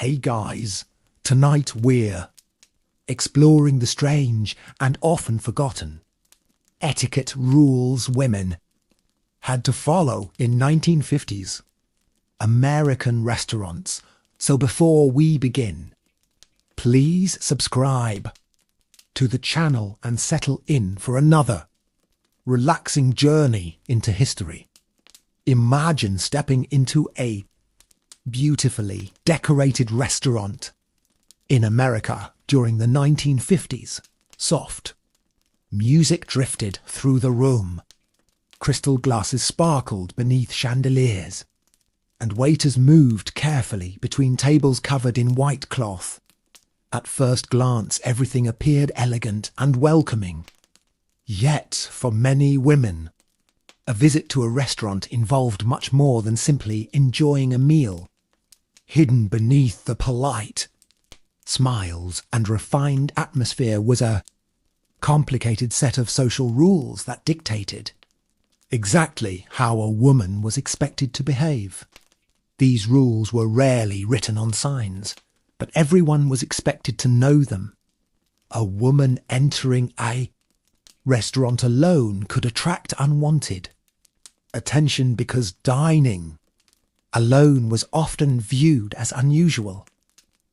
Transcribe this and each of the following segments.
Hey guys, tonight we're exploring the strange and often forgotten etiquette rules women had to follow in 1950s American restaurants. So before we begin, please subscribe to the channel and settle in for another relaxing journey into history. Imagine stepping into a beautifully decorated restaurant in America during the 1950s. Soft music drifted through the room. Crystal glasses sparkled beneath chandeliers, and waiters moved carefully between tables covered in white cloth. At first glance, everything appeared elegant and welcoming. Yet, for many women, a visit to a restaurant involved much more than simply enjoying a meal. Hidden beneath the polite smiles and refined atmosphere was a complicated set of social rules that dictated exactly how a woman was expected to behave. These rules were rarely written on signs, but everyone was expected to know them. A woman entering a restaurant alone could attract unwanted attention because dining alone was often viewed as unusual.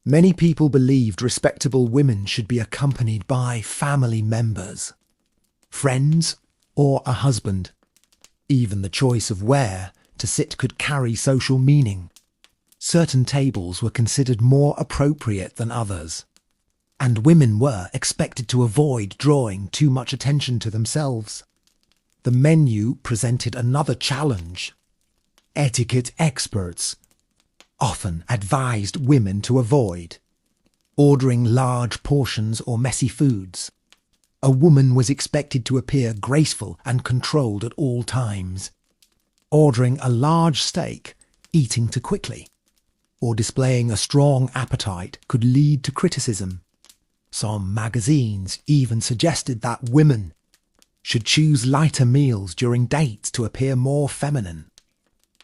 Many people believed respectable women should be accompanied by family members, friends, or a husband. Even the choice of where to sit could carry social meaning. Certain tables were considered more appropriate than others, and women were expected to avoid drawing too much attention to themselves. The menu presented another challenge. Etiquette experts often advised women to avoid ordering large portions or messy foods. A woman was expected to appear graceful and controlled at all times. Ordering a large steak, eating too quickly, or displaying a strong appetite could lead to criticism. Some magazines even suggested that women should choose lighter meals during dates to appear more feminine.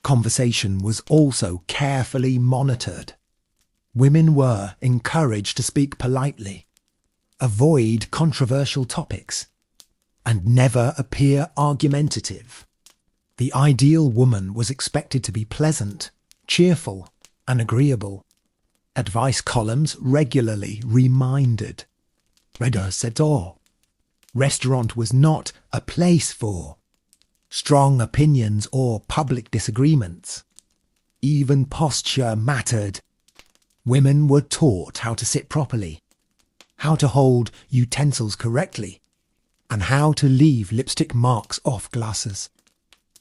Conversation was also carefully monitored. Women were encouraged to speak politely, avoid controversial topics, and never appear argumentative. The ideal woman was expected to be pleasant, cheerful, and agreeable. Advice columns regularly reminded restaurant was not a place for strong opinions or public disagreements. Even posture mattered. Women were taught how to sit properly, how to hold utensils correctly, and how to leave lipstick marks off glasses.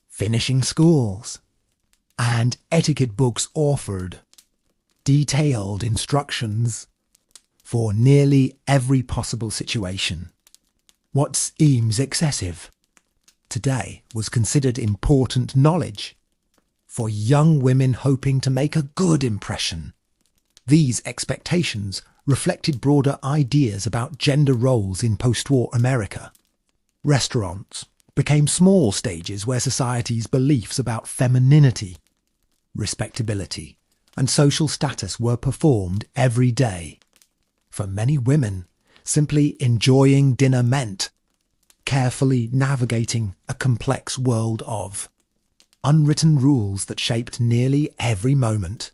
Finishing schools and etiquette books offered detailed instructions for nearly every possible situation. What seems excessive today was considered important knowledge for young women hoping to make a good impression. These expectations reflected broader ideas about gender roles in post-war America. Restaurants became small stages where society's beliefs about femininity, respectability, and social status were performed every day. For many women, simply enjoying dinner meant carefully navigating a complex world of unwritten rules that shaped nearly every moment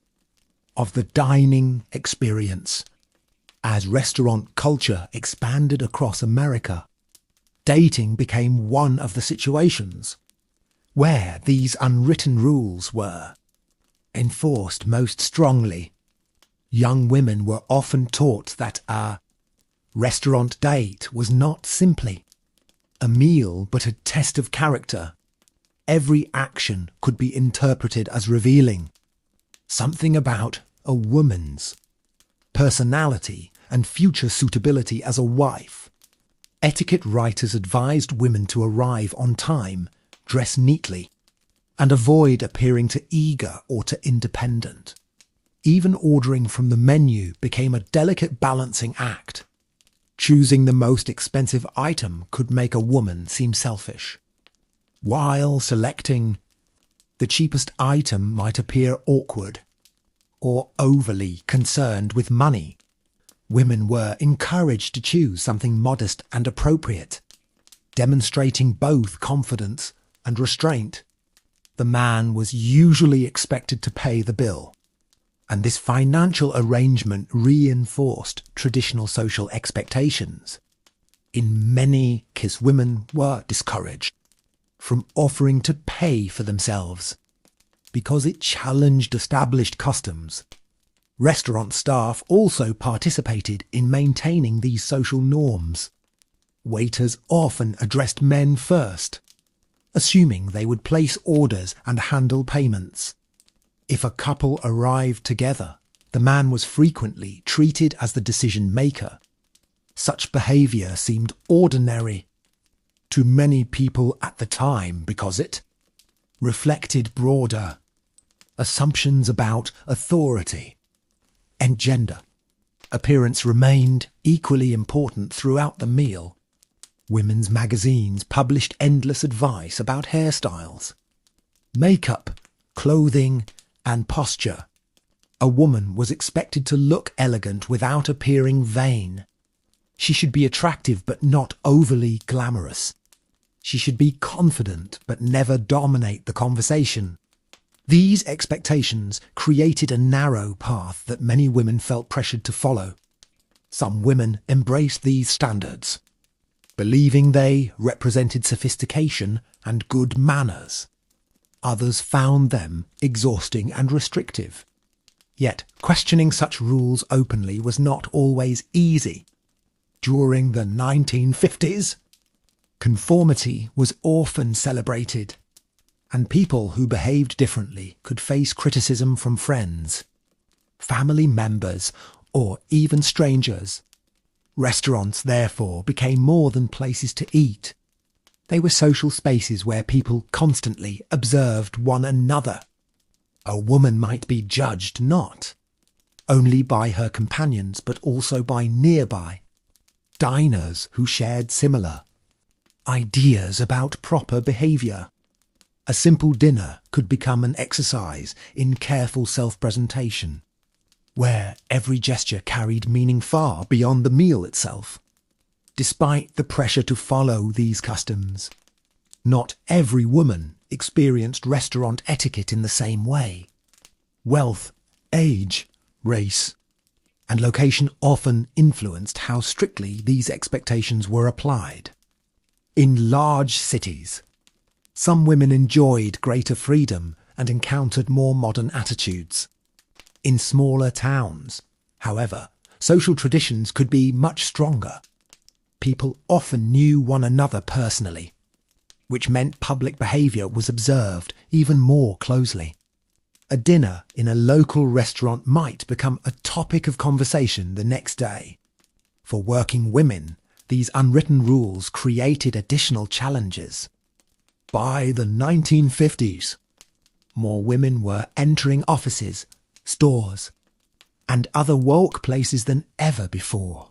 of the dining experience. As restaurant culture expanded across America, dating became one of the situations where these unwritten rules were enforced most strongly. Young women were often taught that a restaurant date was not simply a meal but a test of character. Every action could be interpreted as revealing something about a woman's personality and future suitability as a wife. Etiquette writers advised women to arrive on time, dress neatly, and avoid appearing too eager or too independent. Even ordering from the menu became a delicate balancing act. Choosing the most expensive item could make a woman seem selfish, while selecting the cheapest item might appear awkward. or overly concerned with money. Women were encouraged to choose something modest and appropriate, demonstrating both confidence and restraint. The man was usually expected to pay the bill, and this financial arrangement reinforced traditional social expectations. In many cases, women were discouraged from offering to pay for themselves because it challenged established customs. Restaurant staff also participated in maintaining these social norms. Waiters often addressed men first, assuming they would place orders and handle payments. If a couple arrived together, the man was frequently treated as the decision maker. Such behaviour seemed ordinary to many people at the time because it reflected broader assumptions about authority and gender. Appearance remained equally important throughout the meal. Women's magazines published endless advice about hairstyles, makeup, clothing, and posture. A woman was expected to look elegant without appearing vain. She should be attractive but not overly glamorous. She should be confident but never dominate the conversation. These expectations created a narrow path that many women felt pressured to follow. Some women embraced these standards, believing they represented sophistication and good manners. Others found them exhausting and restrictive. Yet, questioning such rules openly was not always easy. During the 1950s, conformity was often celebrated, and people who behaved differently could face criticism from friends, family members, or even strangers. Restaurants, therefore, became more than places to eat. They were social spaces where people constantly observed one another. A woman might be judged not only by her companions but also by nearby diners who shared similar ideas about proper behaviour. A simple dinner could become an exercise in careful self-presentation, where every gesture carried meaning far beyond the meal itself. Despite the pressure to follow these customs, not every woman experienced restaurant etiquette in the same way. Wealth, age, race, and location often influenced how strictly these expectations were applied. In large cities, some women enjoyed greater freedom and encountered more modern attitudes. In smaller towns, however, social traditions could be much stronger. People often knew one another personally, which meant public behaviour was observed even more closely. A dinner in a local restaurant might become a topic of conversation the next day. For working women, these unwritten rules created additional challenges. By the 1950s, more women were entering offices, stores, and other workplaces than ever before.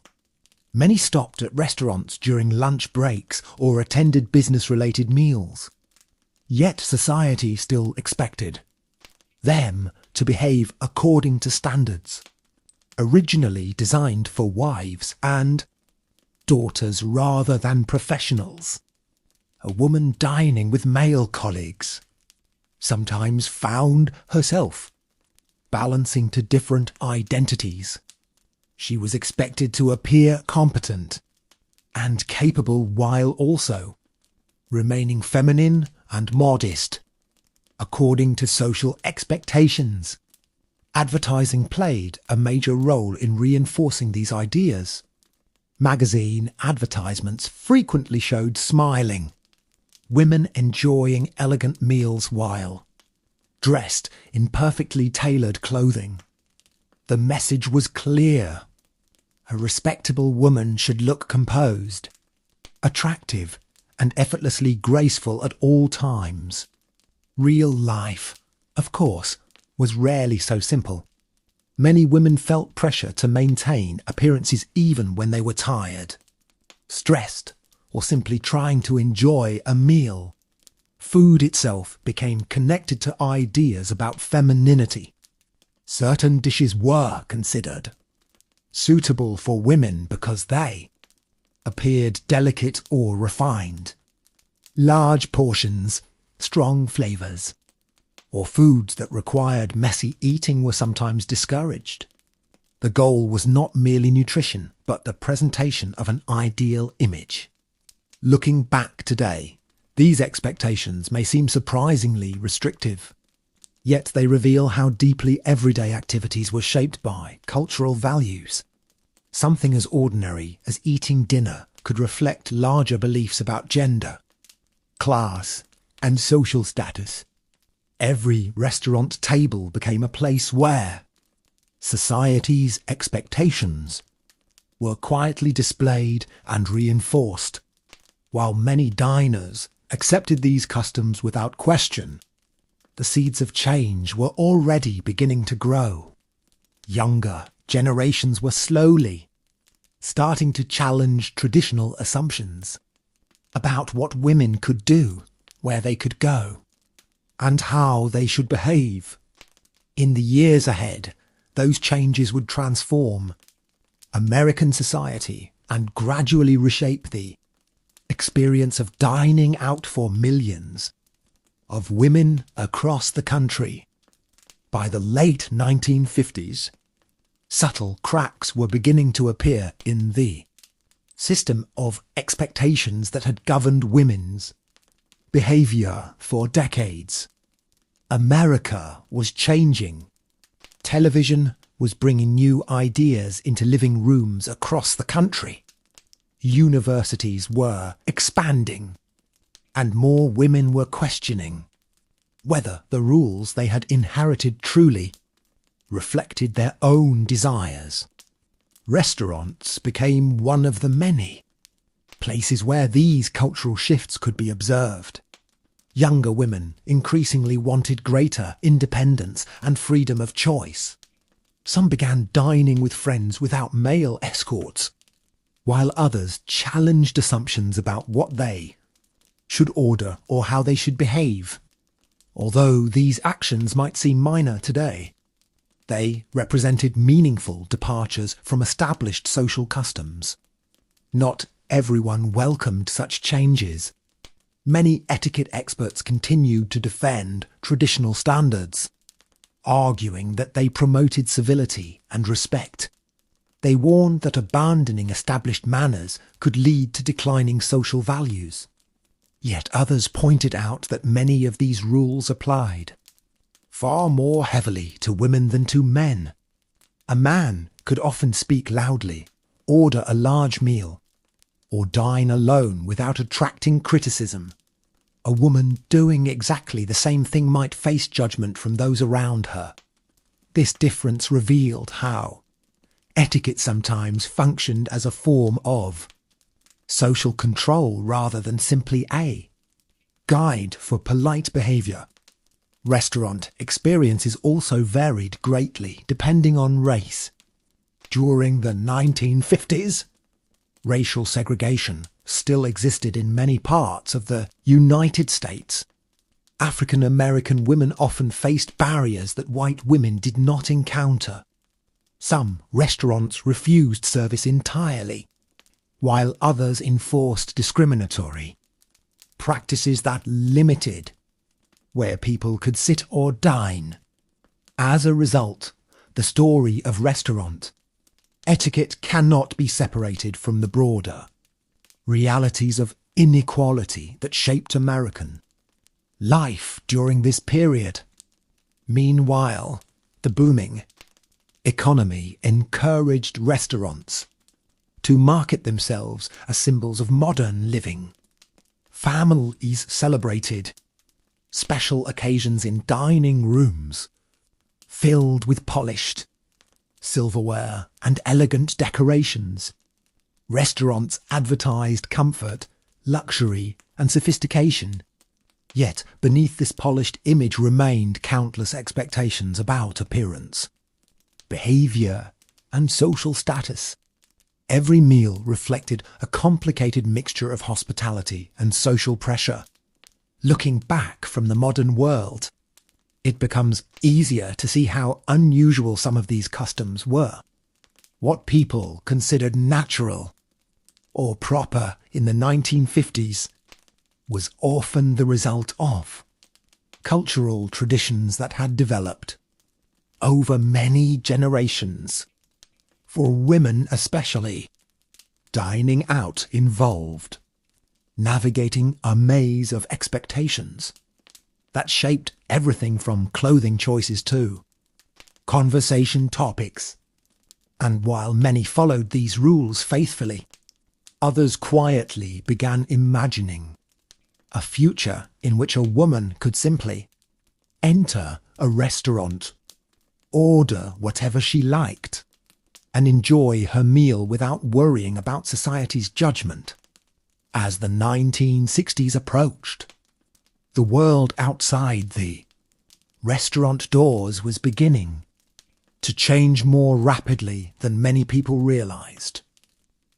Many stopped at restaurants during lunch breaks or attended business-related meals. Yet society still expected them to behave according to standards originally designed for wives and daughters rather than professionals. A woman dining with male colleagues sometimes found herself balancing to different identities. She was expected to appear competent and capable while also remaining feminine and modest, according to social expectations. Advertising played a major role in reinforcing these ideas. Magazine advertisements frequently showed smiling women enjoying elegant meals while dressed in perfectly tailored clothing. The message was clear. A respectable woman should look composed, attractive, and effortlessly graceful at all times. Real life, of course, was rarely so simple. Many women felt pressure to maintain appearances even when they were tired, stressed, or simply trying to enjoy a meal. Food itself became connected to ideas about femininity. Certain dishes were considered suitable for women because they appeared delicate or refined. Large portions, strong flavours, or foods that required messy eating were sometimes discouraged. The goal was not merely nutrition, but the presentation of an ideal image. Looking back today, these expectations may seem surprisingly restrictive, yet they reveal how deeply everyday activities were shaped by cultural values. Something as ordinary as eating dinner could reflect larger beliefs about gender, class, and social status. Every restaurant table became a place where society's expectations were quietly displayed and reinforced. While many diners accepted these customs without question, the seeds of change were already beginning to grow. Younger generations were slowly starting to challenge traditional assumptions about what women could do, where they could go, and how they should behave. In the years ahead, those changes would transform American society and gradually reshape the experience of dining out for millions of women across the country. By the late 1950s, subtle cracks were beginning to appear in the system of expectations that had governed women's behaviour for decades. America was changing. Television was bringing new ideas into living rooms across the country. Universities were expanding, and more women were questioning whether the rules they had inherited truly reflected their own desires. Restaurants became one of the many places where these cultural shifts could be observed. Younger women increasingly wanted greater independence and freedom of choice. Some began dining with friends without male escorts, while others challenged assumptions about what they should order or how they should behave. Although these actions might seem minor today, they represented meaningful departures from established social customs. Not everyone welcomed such changes. Many etiquette experts continued to defend traditional standards, arguing that they promoted civility and respect. They warned that abandoning established manners could lead to declining social values. Yet others pointed out that many of these rules applied far more heavily to women than to men. A man could often speak loudly, order a large meal, or dine alone without attracting criticism. A woman doing exactly the same thing might face judgment from those around her. This difference revealed how etiquette sometimes functioned as a form of social control rather than simply a guide for polite behaviour. Restaurant experiences also varied greatly depending on race. During the 1950s, racial segregation still existed in many parts of the United States. African American women often faced barriers that white women did not encounter. Some restaurants refused service entirely, while others enforced discriminatory practices that limited where people could sit or dine. As a result, the story of restaurant etiquette cannot be separated from the broader realities of inequality that shaped American life during this period. Meanwhile, the booming economy encouraged restaurants to market themselves as symbols of modern living. Families celebrated special occasions in dining rooms filled with polished silverware and elegant decorations. Restaurants advertised comfort, luxury, and sophistication. Yet beneath this polished image remained countless expectations about appearance, behaviour, and social status. Every meal reflected a complicated mixture of hospitality and social pressure. Looking back from the modern world, it becomes easier to see how unusual some of these customs were. What people considered natural or proper in the 1950s was often the result of cultural traditions that had developed over many generations. For women especially, dining out involved navigating a maze of expectations that shaped everything from clothing choices to conversation topics. And while many followed these rules faithfully, others quietly began imagining a future in which a woman could simply enter a restaurant, order whatever she liked, and enjoy her meal without worrying about society's judgment. As the 1960s approached, the world outside the restaurant doors was beginning to change more rapidly than many people realized.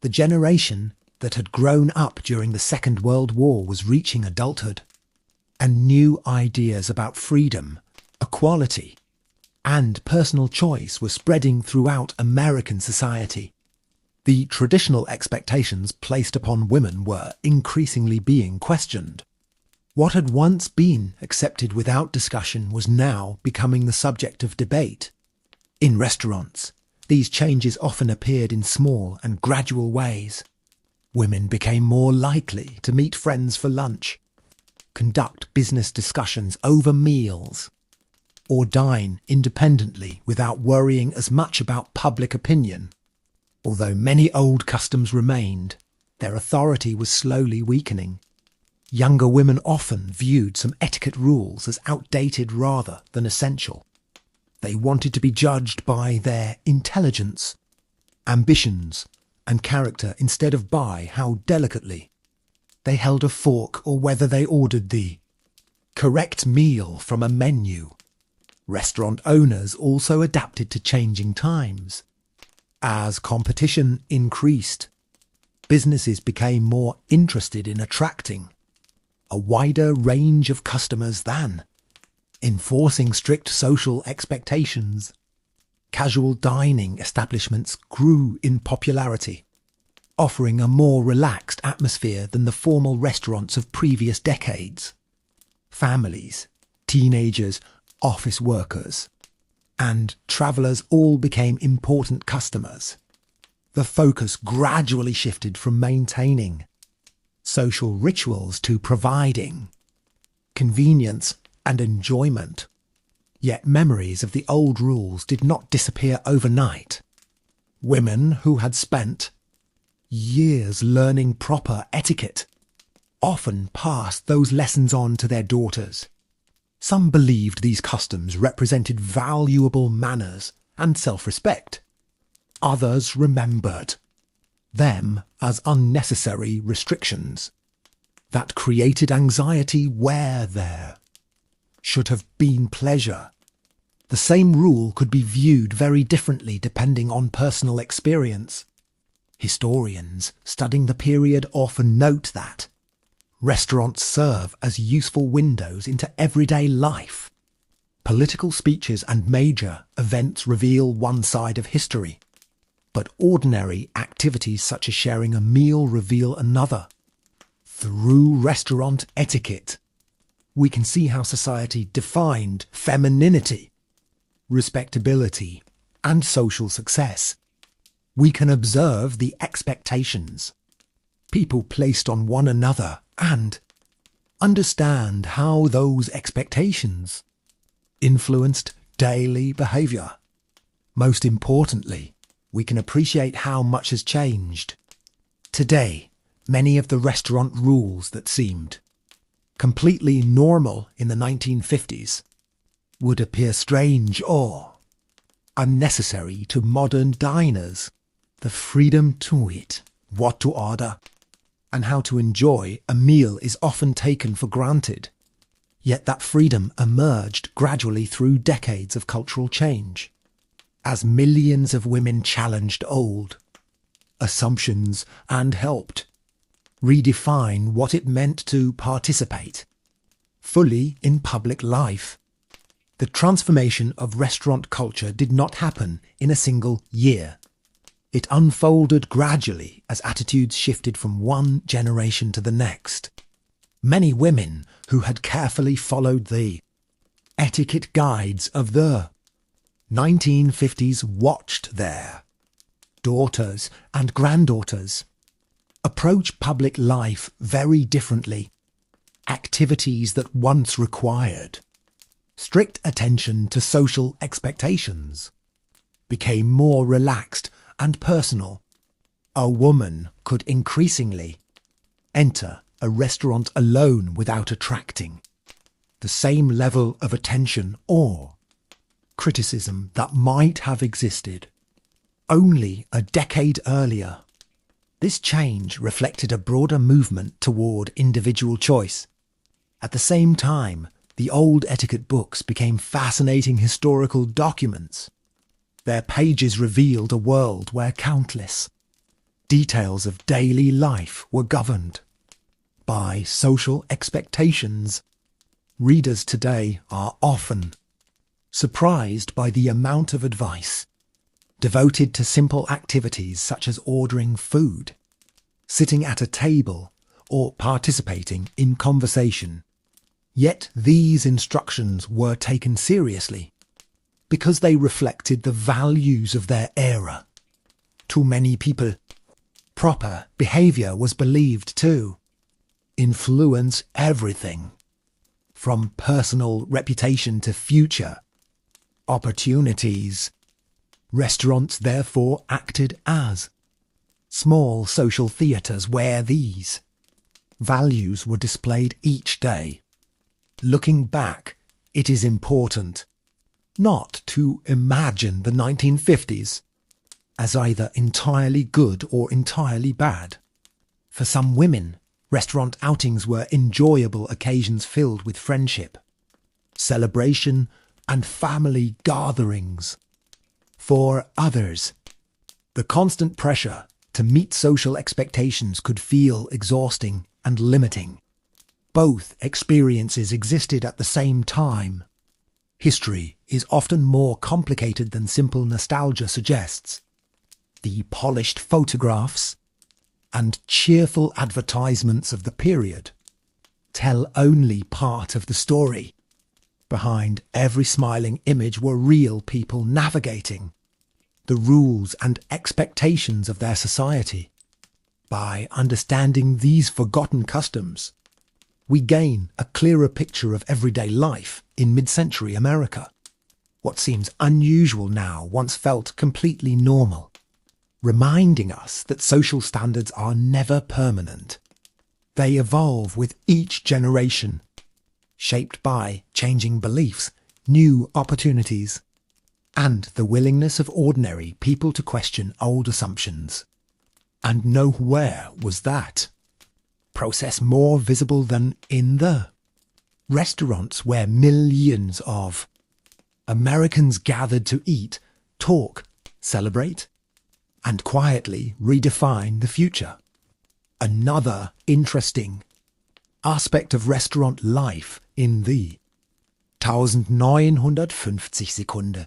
The generation that had grown up during the Second World War was reaching adulthood, and new ideas about freedom, equality, and personal choice were spreading throughout American society. The traditional expectations placed upon women were increasingly being questioned. What had once been accepted without discussion was now becoming the subject of debate. In restaurants, these changes often appeared in small and gradual ways. Women became more likely to meet friends for lunch, conduct business discussions over meals, or dine independently without worrying as much about public opinion. Although many old customs remained, their authority was slowly weakening. Younger women often viewed some etiquette rules as outdated rather than essential. They wanted to be judged by their intelligence, ambitions, and character instead of by how delicately they held a fork or whether they ordered the correct meal from a menu. Restaurant owners also adapted to changing times. As competition increased, businesses became more interested in attracting a wider range of customers than enforcing strict social expectations. Casual dining establishments grew in popularity, offering a more relaxed atmosphere than the formal restaurants of previous decades. Families, teenagers, office workers, and travellers all became important customers. The focus gradually shifted from maintaining social rituals to providing convenience and enjoyment. Yet memories of the old rules did not disappear overnight. Women who had spent years learning proper etiquette often passed those lessons on to their daughters. Some believed these customs represented valuable manners and self-respect. Others remembered them as unnecessary restrictions that created anxiety where there should have been pleasure. The same rule could be viewed very differently depending on personal experience. Historians studying the period often note that restaurants serve as useful windows into everyday life. Political speeches and major events reveal one side of history, but ordinary activities such as sharing a meal reveal another. Through restaurant etiquette, we can see how society defined femininity, respectability, and social success. We can observe the expectations people placed on one another and understand how those expectations influenced daily behaviour. Most importantly, we can appreciate how much has changed. Today, many of the restaurant rules that seemed completely normal in the 1950s would appear strange or unnecessary to modern diners. The freedom to eat, what to order, and how to enjoy a meal is often taken for granted. Yet that freedom emerged gradually through decades of cultural change, as millions of women challenged old assumptions and helped redefine what it meant to participate fully in public life. The transformation of restaurant culture did not happen in a single year. It unfolded gradually as attitudes shifted from one generation to the next. Many women who had carefully followed the etiquette guides of the 1950s watched their daughters and granddaughters approach public life very differently. Activities that once required strict attention to social expectations became more relaxed and personal. A woman could increasingly enter a restaurant alone without attracting the same level of attention or criticism that might have existed only a decade earlier. This change reflected a broader movement toward individual choice. At the same time, the old etiquette books became fascinating historical documents. Their pages revealed a world where countless details of daily life were governed by social expectations. Readers today are often surprised by the amount of advice devoted to simple activities such as ordering food, sitting at a table, or participating in conversation. Yet these instructions were taken seriously because they reflected the values of their era. To many people, proper behavior was believed to influence everything, from personal reputation to future opportunities. Restaurants therefore acted as small social theatres where these values were displayed each day. Looking back, it is important not to imagine the 1950s as either entirely good or entirely bad. For some women, restaurant outings were enjoyable occasions filled with friendship, celebration, and family gatherings. For others, the constant pressure to meet social expectations could feel exhausting and limiting. Both experiences existed at the same time. History is often more complicated than simple nostalgia suggests. The polished photographs and cheerful advertisements of the period tell only part of the story. Behind every smiling image were real people navigating the rules and expectations of their society. By understanding these forgotten customs, we gain a clearer picture of everyday life in mid-century America. What seems unusual now once felt completely normal, reminding us that social standards are never permanent. They evolve with each generation, shaped by changing beliefs, new opportunities, and the willingness of ordinary people to question old assumptions. And nowhere was that process more visible than in the restaurants where millions of Americans gathered to eat, talk, celebrate, and quietly redefine the future. Another interesting aspect of restaurant life in the 1950 Sekunde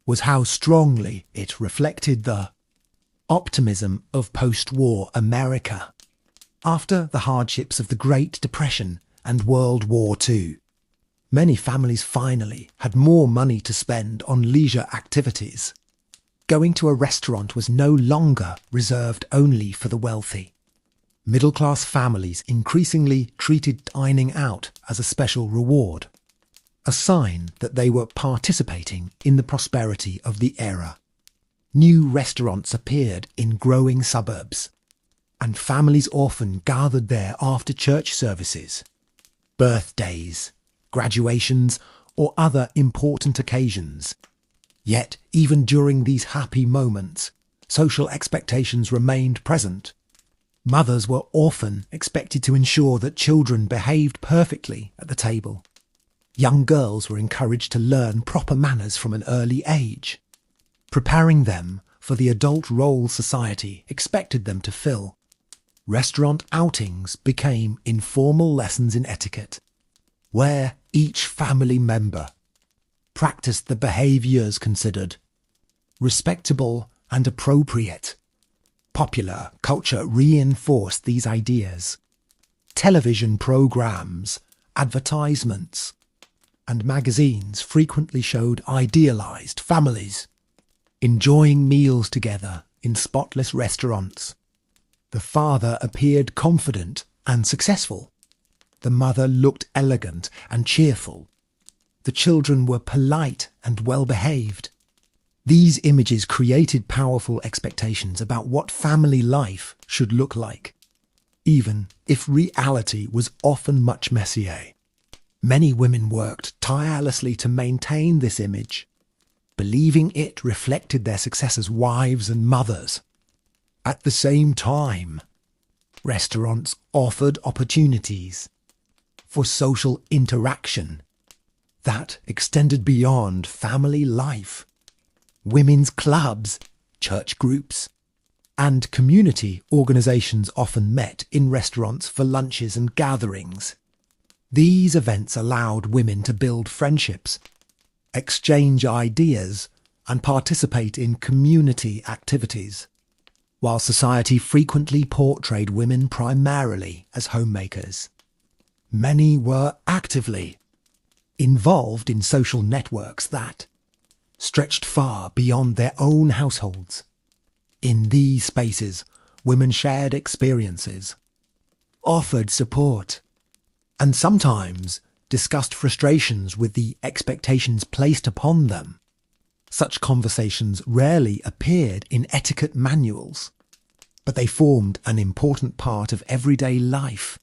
was how strongly it reflected the optimism of post-war America. After the hardships of the Great Depression and World War II, many families finally had more money to spend on leisure activities. Going to a restaurant was no longer reserved only for the wealthy. Middle-class families increasingly treated dining out as a special reward, a sign that they were participating in the prosperity of the era. New restaurants appeared in growing suburbs, and families often gathered there after church services, birthdays, graduations, or other important occasions. Yet, even during these happy moments, social expectations remained present. Mothers were often expected to ensure that children behaved perfectly at the table. Young girls were encouraged to learn proper manners from an early age, preparing them for the adult role society expected them to fill. Restaurant outings became informal lessons in etiquette, where each family member practiced the behaviours considered respectable and appropriate. Popular culture reinforced these ideas. Television programmes, advertisements, and magazines frequently showed idealised families enjoying meals together in spotless restaurants. The father appeared confident and successful. The mother looked elegant and cheerful. The children were polite and well-behaved. These images created powerful expectations about what family life should look like, even if reality was often much messier. Many women worked tirelessly to maintain this image, believing it reflected their success as wives and mothers. At the same time, restaurants offered opportunities for social interaction that extended beyond family life. Women's clubs, church groups, and community organisations often met in restaurants for lunches and gatherings. These events allowed women to build friendships, exchange ideas, and participate in community activities, while society frequently portrayed women primarily as homemakers. Many were actively involved in social networks that stretched far beyond their own households. In these spaces, women shared experiences, offered support, and sometimes discussed frustrations with the expectations placed upon them. Such conversations rarely appeared in etiquette manuals, but they formed an important part of everyday life.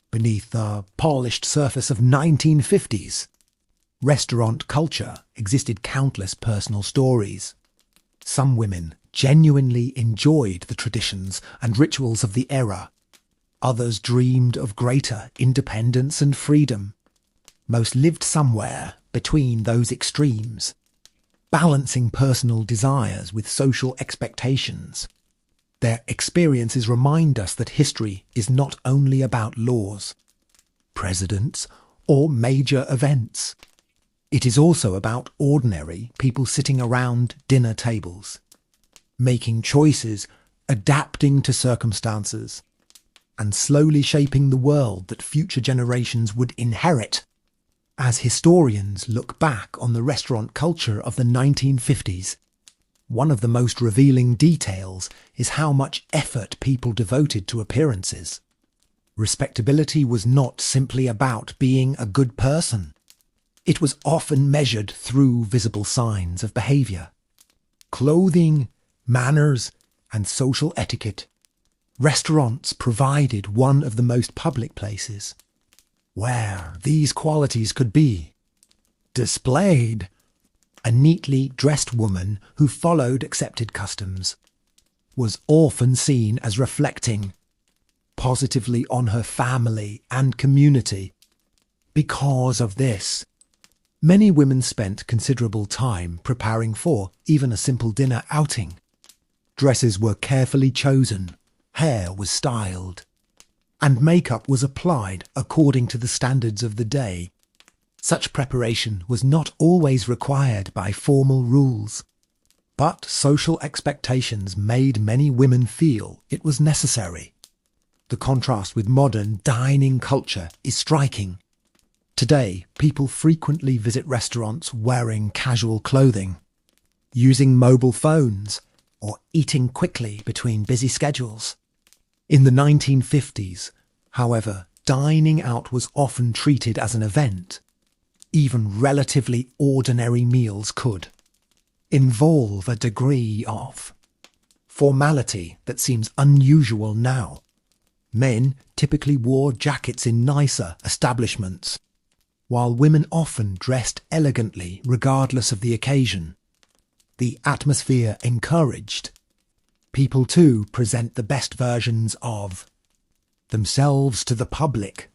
Beneath the polished surface of 1950s, restaurant culture existed countless personal stories. Some women genuinely enjoyed the traditions and rituals of the era. Others dreamed of greater independence and freedom. Most lived somewhere between those extremes, balancing personal desires with social expectations. Their experiences remind us that history is not only about laws, presidents, or major events. It is also about ordinary people sitting around dinner tables, making choices, adapting to circumstances, and slowly shaping the world that future generations would inherit. As historians look back on the restaurant culture of the 1950s, one of the most revealing details is how much effort people devoted to appearances. Respectability was not simply about being a good person. It was often measured through visible signs of behaviour. Clothing, manners, and social etiquette. Restaurants provided one of the most public places where these qualities could be displayed. A neatly dressed woman who followed accepted customs was often seen as reflecting positively on her family and community. Because of this, many women spent considerable time preparing for even a simple dinner outing. Dresses were carefully chosen, hair was styled, and makeup was applied according to the standards of the day. Such preparation was not always required by formal rules, but social expectations made many women feel it was necessary. The contrast with modern dining culture is striking. Today, people frequently visit restaurants wearing casual clothing, using mobile phones, or eating quickly between busy schedules. In the 1950s, however, dining out was often treated as an event. Even relatively ordinary meals could involve a degree of formality that seems unusual now. Men typically wore jackets in nicer establishments, while women often dressed elegantly regardless of the occasion. The atmosphere encouraged people to present the best versions of themselves to the public.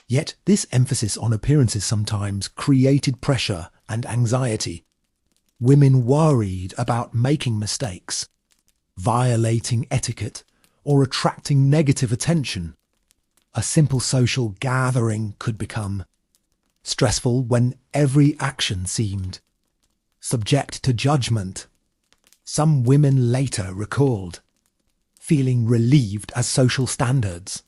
Yet this emphasis on appearances sometimes created pressure and anxiety. Women worried about making mistakes, violating etiquette, or attracting negative attention. A simple social gathering could become stressful when every action seemed subject to judgment. Some women later recalled feeling relieved as social standards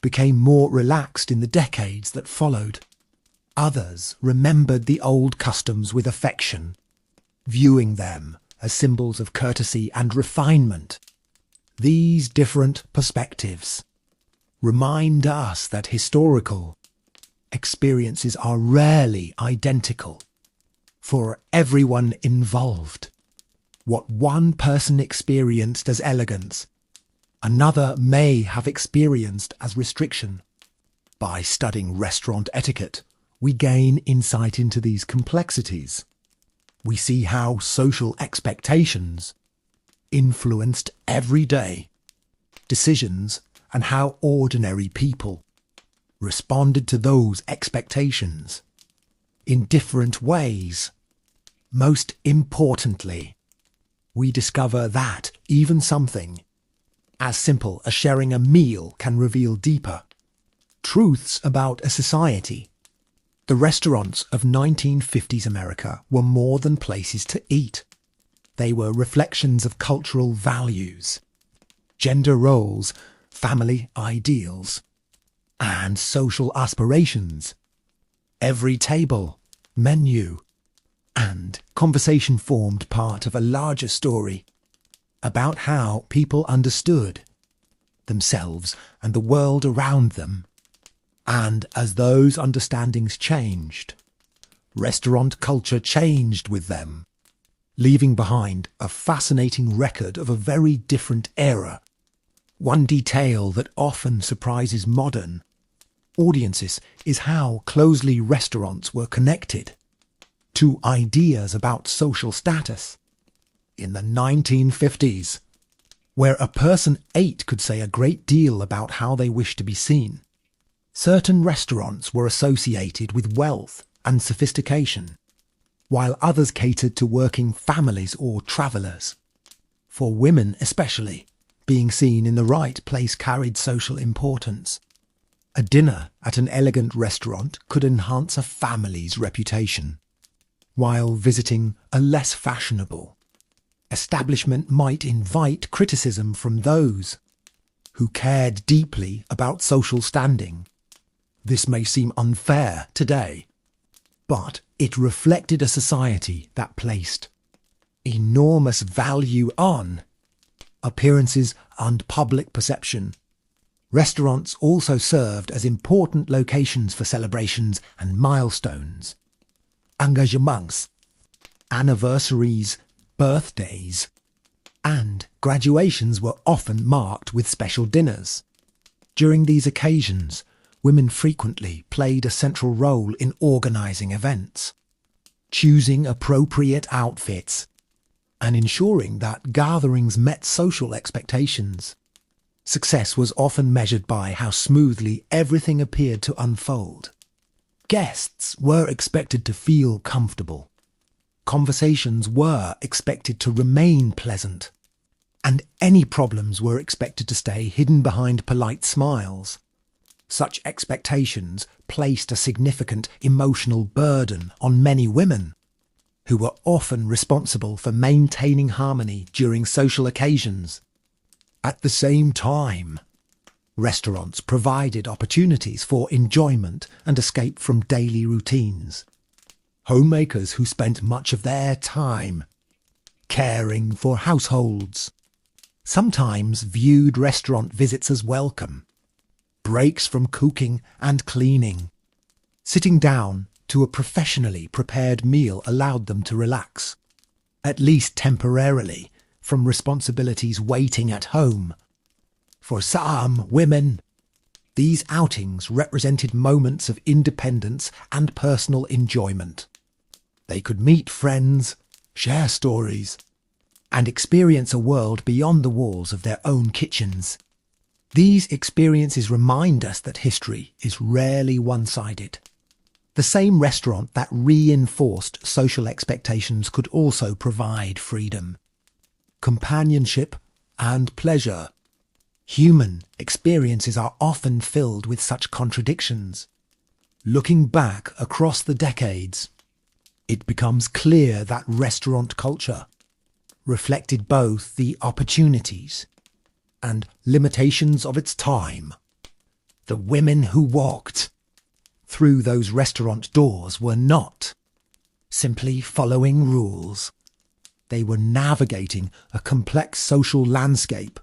became more relaxed in the decades that followed. Others remembered the old customs with affection, viewing them as symbols of courtesy and refinement. These different perspectives remind us that historical experiences are rarely identical for everyone involved. What one person experienced as elegance, another may have experienced as restriction. By studying restaurant etiquette, we gain insight into these complexities. We see how social expectations influenced everyday decisions and how ordinary people responded to those expectations in different ways. Most importantly, we discover that even something as simple as sharing a meal can reveal deeper truths about a society. The restaurants of 1950s America were more than places to eat. They were reflections of cultural values, gender roles, family ideals, and social aspirations. Every table, menu, and conversation formed part of a larger story about how people understood themselves and the world around them. And as those understandings changed, restaurant culture changed with them, leaving behind a fascinating record of a very different era. One detail that often surprises modern audiences is how closely restaurants were connected to ideas about social status. In the 1950s, where a person ate could say a great deal about how they wished to be seen, certain restaurants were associated with wealth and sophistication, while others catered to working families or travellers. For women especially, being seen in the right place carried social importance. A dinner at an elegant restaurant could enhance a family's reputation, while visiting a less fashionable establishment might invite criticism from those who cared deeply about social standing. This may seem unfair today, but it reflected a society that placed enormous value on appearances and public perception. Restaurants also served as important locations for celebrations and milestones. Engagements, anniversaries, birthdays, and graduations were often marked with special dinners. During these occasions, women frequently played a central role in organising events, choosing appropriate outfits, and ensuring that gatherings met social expectations. Success was often measured by how smoothly everything appeared to unfold. Guests were expected to feel comfortable. Conversations were expected to remain pleasant, and any problems were expected to stay hidden behind polite smiles. Such expectations placed a significant emotional burden on many women, who were often responsible for maintaining harmony during social occasions. At the same time, restaurants provided opportunities for enjoyment and escape from daily routines. Homemakers who spent much of their time caring for households sometimes viewed restaurant visits as welcome breaks from cooking and cleaning. Sitting down to a professionally prepared meal allowed them to relax, at least temporarily, from responsibilities waiting at home. For some women, these outings represented moments of independence and personal enjoyment. They could meet friends, share stories, and experience a world beyond the walls of their own kitchens. These experiences remind us that history is rarely one-sided. The same restaurant that reinforced social expectations could also provide freedom, companionship, and pleasure. Human experiences are often filled with such contradictions. Looking back across the decades, it becomes clear that restaurant culture reflected both the opportunities and limitations of its time. The women who walked through those restaurant doors were not simply following rules. They were navigating a complex social landscape,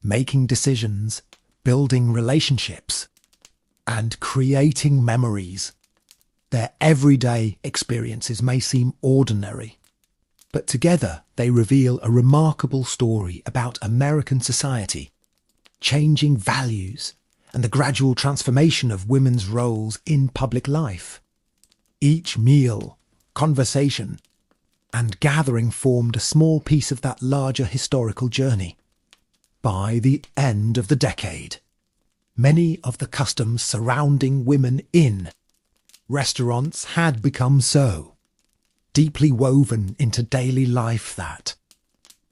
making decisions, building relationships, and creating memories. Their everyday experiences may seem ordinary, but together they reveal a remarkable story about American society, changing values, and the gradual transformation of women's roles in public life. Each meal, conversation, and gathering formed a small piece of that larger historical journey. By the end of the decade, many of the customs surrounding women in restaurants had become so deeply woven into daily life that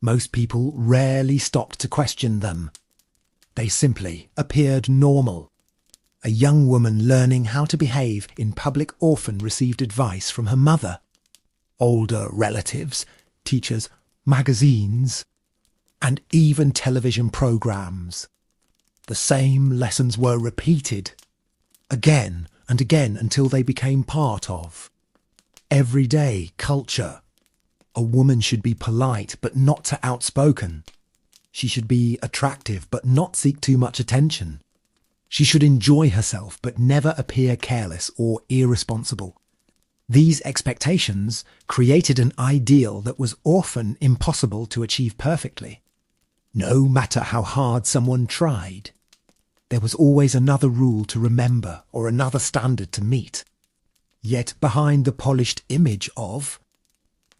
most people rarely stopped to question them. They simply appeared normal. A young woman learning how to behave in public often received advice from her mother, older relatives, teachers, magazines, and even television programs. The same lessons were repeated again and again until they became part of everyday culture. A woman should be polite but not too outspoken. She should be attractive but not seek too much attention. She should enjoy herself but never appear careless or irresponsible. These expectations created an ideal that was often impossible to achieve perfectly. No matter how hard someone tried, there was always another rule to remember or another standard to meet. Yet behind the polished image of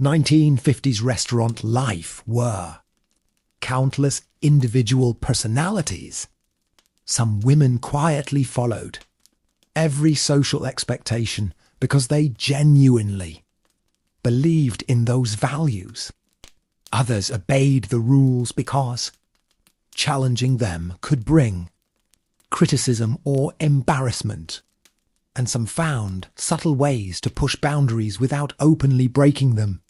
1950s restaurant life were countless individual personalities. Some women quietly followed every social expectation because they genuinely believed in those values. Others obeyed the rules because challenging them could bring criticism or embarrassment, and some found subtle ways to push boundaries without openly breaking them.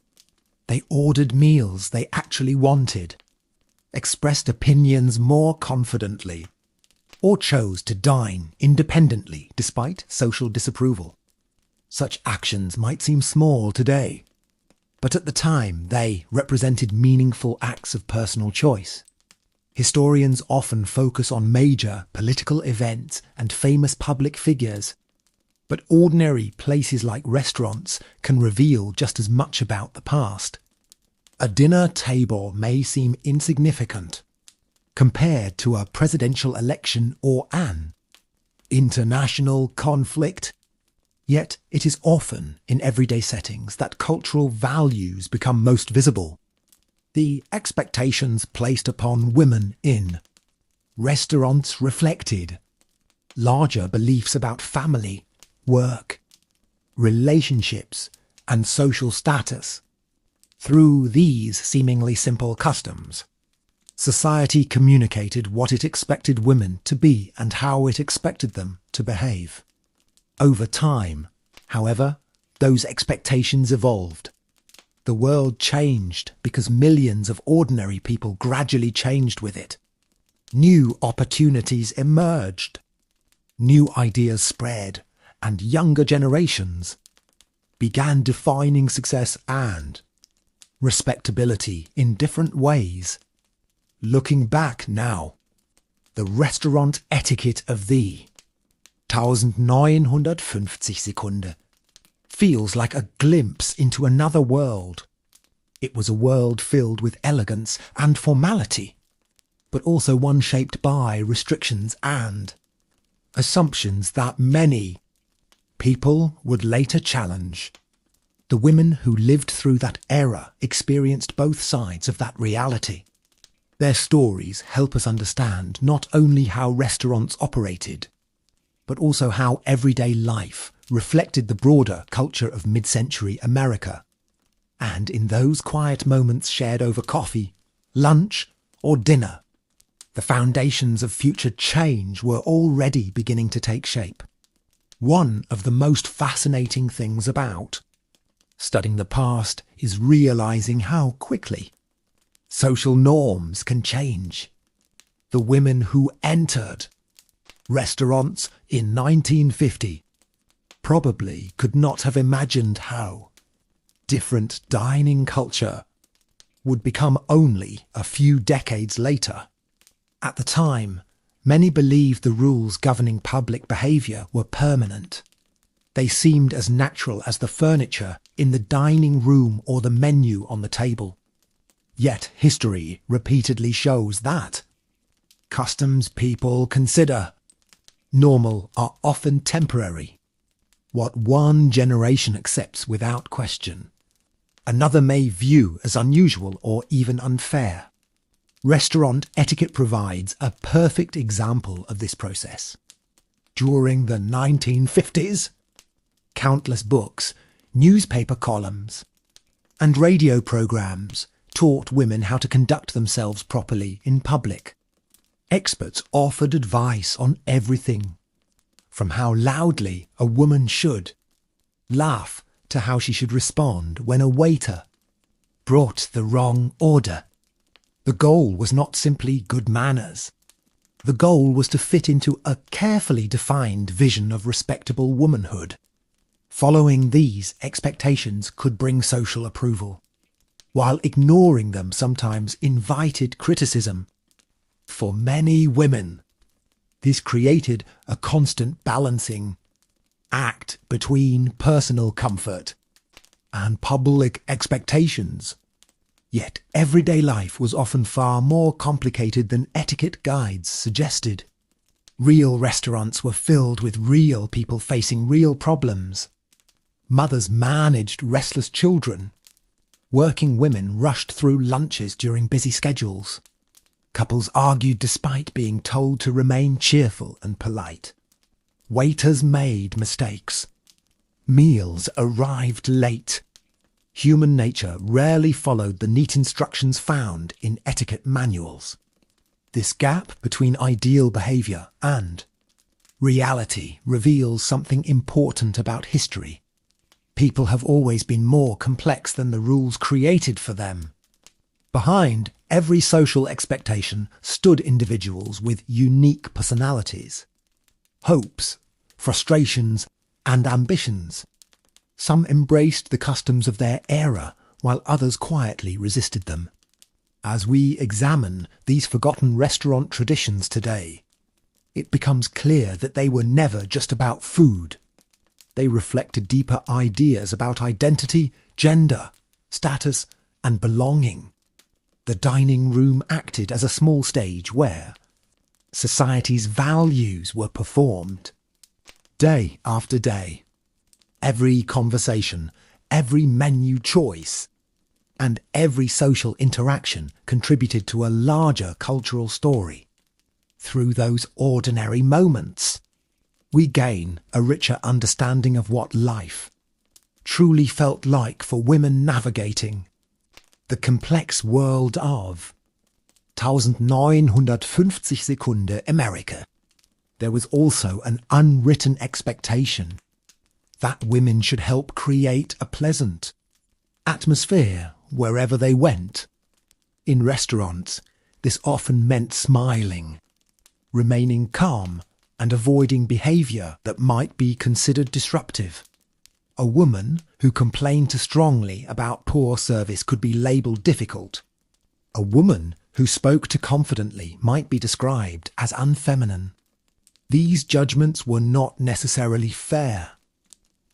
They ordered meals they actually wanted, expressed opinions more confidently, or chose to dine independently despite social disapproval. Such actions might seem small today, but at the time they represented meaningful acts of personal choice. Historians often focus on major political events and famous public figures, but ordinary places like restaurants can reveal just as much about the past. A dinner table may seem insignificant compared to a presidential election or an international conflict, yet it is often in everyday settings that cultural values become most visible. The expectations placed upon women in restaurants reflected larger beliefs about family, work, relationships, and social status. Through these seemingly simple customs, society communicated what it expected women to be and how it expected them to behave. Over time, however, those expectations evolved. The world changed because millions of ordinary people gradually changed with it. New opportunities emerged. New ideas spread, and younger generations began defining success and respectability in different ways. Looking back now, the restaurant etiquette of the 1950 Sekunde feels like a glimpse into another world. It was a world filled with elegance and formality, but also one shaped by restrictions and assumptions that many people would later challenge. The women who lived through that era experienced both sides of that reality. Their stories help us understand not only how restaurants operated, but also how everyday life reflected the broader culture of mid-century America. And in those quiet moments shared over coffee, lunch, or dinner, the foundations of future change were already beginning to take shape. One of the most fascinating things about studying the past is realizing how quickly social norms can change. The women who entered restaurants in 1950 probably could not have imagined how different dining culture would become only a few decades later. At the time, many believed the rules governing public behaviour were permanent. They seemed as natural as the furniture in the dining room or the menu on the table. Yet history repeatedly shows that customs people consider normal are often temporary. What one generation accepts without question, another may view as unusual or even unfair. Restaurant etiquette provides a perfect example of this process. During the 1950s, countless books, newspaper columns, and radio programs taught women how to conduct themselves properly in public. Experts offered advice on everything, from how loudly a woman should laugh to how she should respond when a waiter brought the wrong order. The goal was not simply good manners. The goal was to fit into a carefully defined vision of respectable womanhood. Following these expectations could bring social approval, while ignoring them sometimes invited criticism. For many women, this created a constant balancing act between personal comfort and public expectations. Yet everyday life was often far more complicated than etiquette guides suggested. Real restaurants were filled with real people facing real problems. Mothers managed restless children. Working women rushed through lunches during busy schedules. Couples argued despite being told to remain cheerful and polite. Waiters made mistakes. Meals arrived late. Human nature rarely followed the neat instructions found in etiquette manuals. This gap between ideal behaviour and reality reveals something important about history. People have always been more complex than the rules created for them. Behind every social expectation stood individuals with unique personalities, hopes, frustrations, and ambitions. Some embraced the customs of their era, while others quietly resisted them. As we examine these forgotten restaurant traditions today, it becomes clear that they were never just about food. They reflected deeper ideas about identity, gender, status, and belonging. The dining room acted as a small stage where society's values were performed. Day after day, every conversation, every menu choice, and every social interaction contributed to a larger cultural story. Through those ordinary moments, we gain a richer understanding of what life truly felt like for women navigating the complex world of 1950 Sekunde America. There was also an unwritten expectation that women should help create a pleasant atmosphere wherever they went. In restaurants, this often meant smiling, remaining calm, and avoiding behaviour that might be considered disruptive. A woman who complained too strongly about poor service could be labelled difficult. A woman who spoke too confidently might be described as unfeminine. These judgments were not necessarily fair,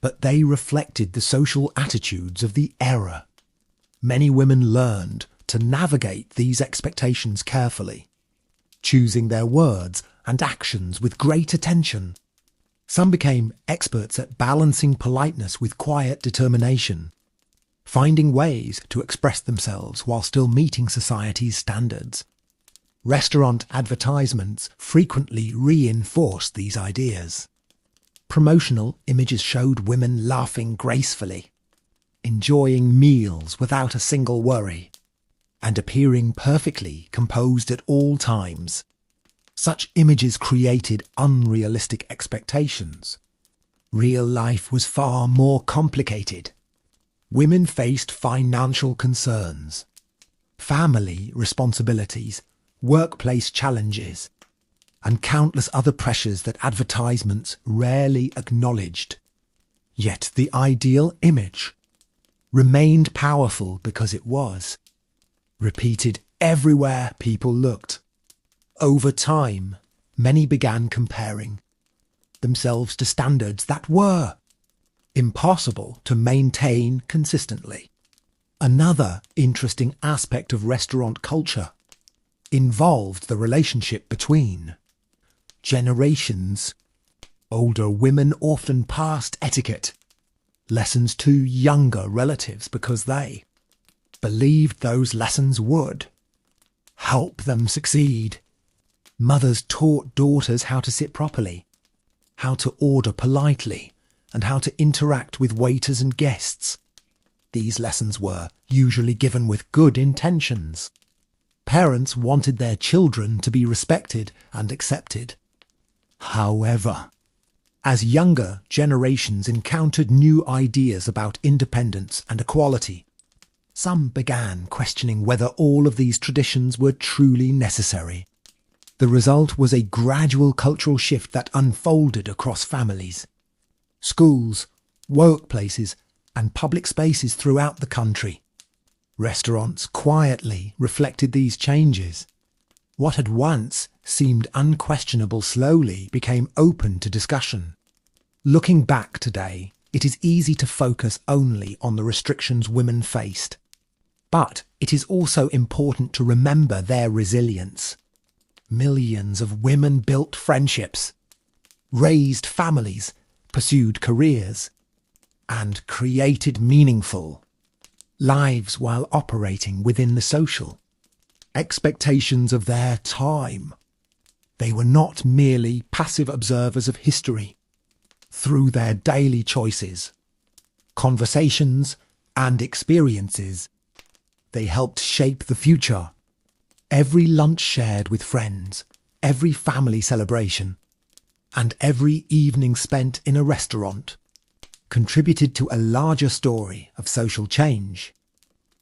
but they reflected the social attitudes of the era. Many women learned to navigate these expectations carefully, choosing their words and actions with great attention. Some became experts at balancing politeness with quiet determination, finding ways to express themselves while still meeting society's standards. Restaurant advertisements frequently reinforced these ideas. Promotional images showed women laughing gracefully, enjoying meals without a single worry, and appearing perfectly composed at all times. Such images created unrealistic expectations. Real life was far more complicated. Women faced financial concerns, family responsibilities, workplace challenges, and countless other pressures that advertisements rarely acknowledged. Yet the ideal image remained powerful because it was repeated everywhere people looked. Over time, many began comparing themselves to standards that were impossible to maintain consistently. Another interesting aspect of restaurant culture involved the relationship between generations. Older women often passed etiquette lessons to younger relatives because they believed those lessons would help them succeed. Mothers taught daughters how to sit properly, how to order politely, and how to interact with waiters and guests. These lessons were usually given with good intentions. Parents wanted their children to be respected and accepted. However, as younger generations encountered new ideas about independence and equality, some began questioning whether all of these traditions were truly necessary. The result was a gradual cultural shift that unfolded across families, schools, workplaces, and public spaces throughout the country. Restaurants quietly reflected these changes. What had once seemed unquestionable slowly became open to discussion. Looking back today, it is easy to focus only on the restrictions women faced. But it is also important to remember their resilience. Millions of women built friendships, raised families, pursued careers, and created meaningful lives while operating within the social expectations of their time. They were not merely passive observers of history. Through their daily choices, conversations, and experiences, they helped shape the future. Every lunch shared with friends, every family celebration, and every evening spent in a restaurant contributed to a larger story of social change.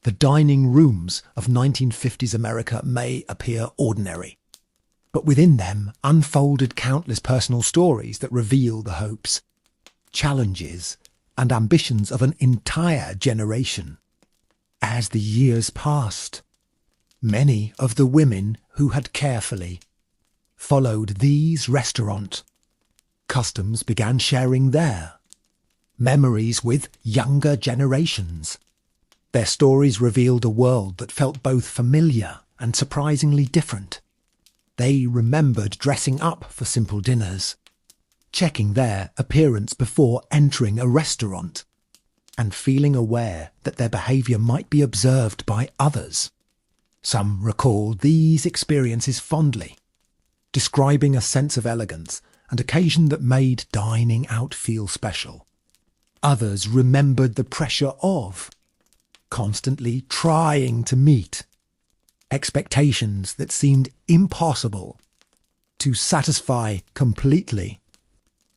The dining rooms of 1950s America may appear ordinary, but within them unfolded countless personal stories that reveal the hopes, challenges, and ambitions of an entire generation. As the years passed, many of the women who had carefully followed these restaurant customs began sharing their memories with younger generations. Their stories revealed a world that felt both familiar and surprisingly different. They remembered dressing up for simple dinners, checking their appearance before entering a restaurant, and feeling aware that their behaviour might be observed by others. Some recalled these experiences fondly, describing a sense of elegance and occasion that made dining out feel special. Others remembered the pressure of constantly trying to meet expectations that seemed impossible to satisfy completely.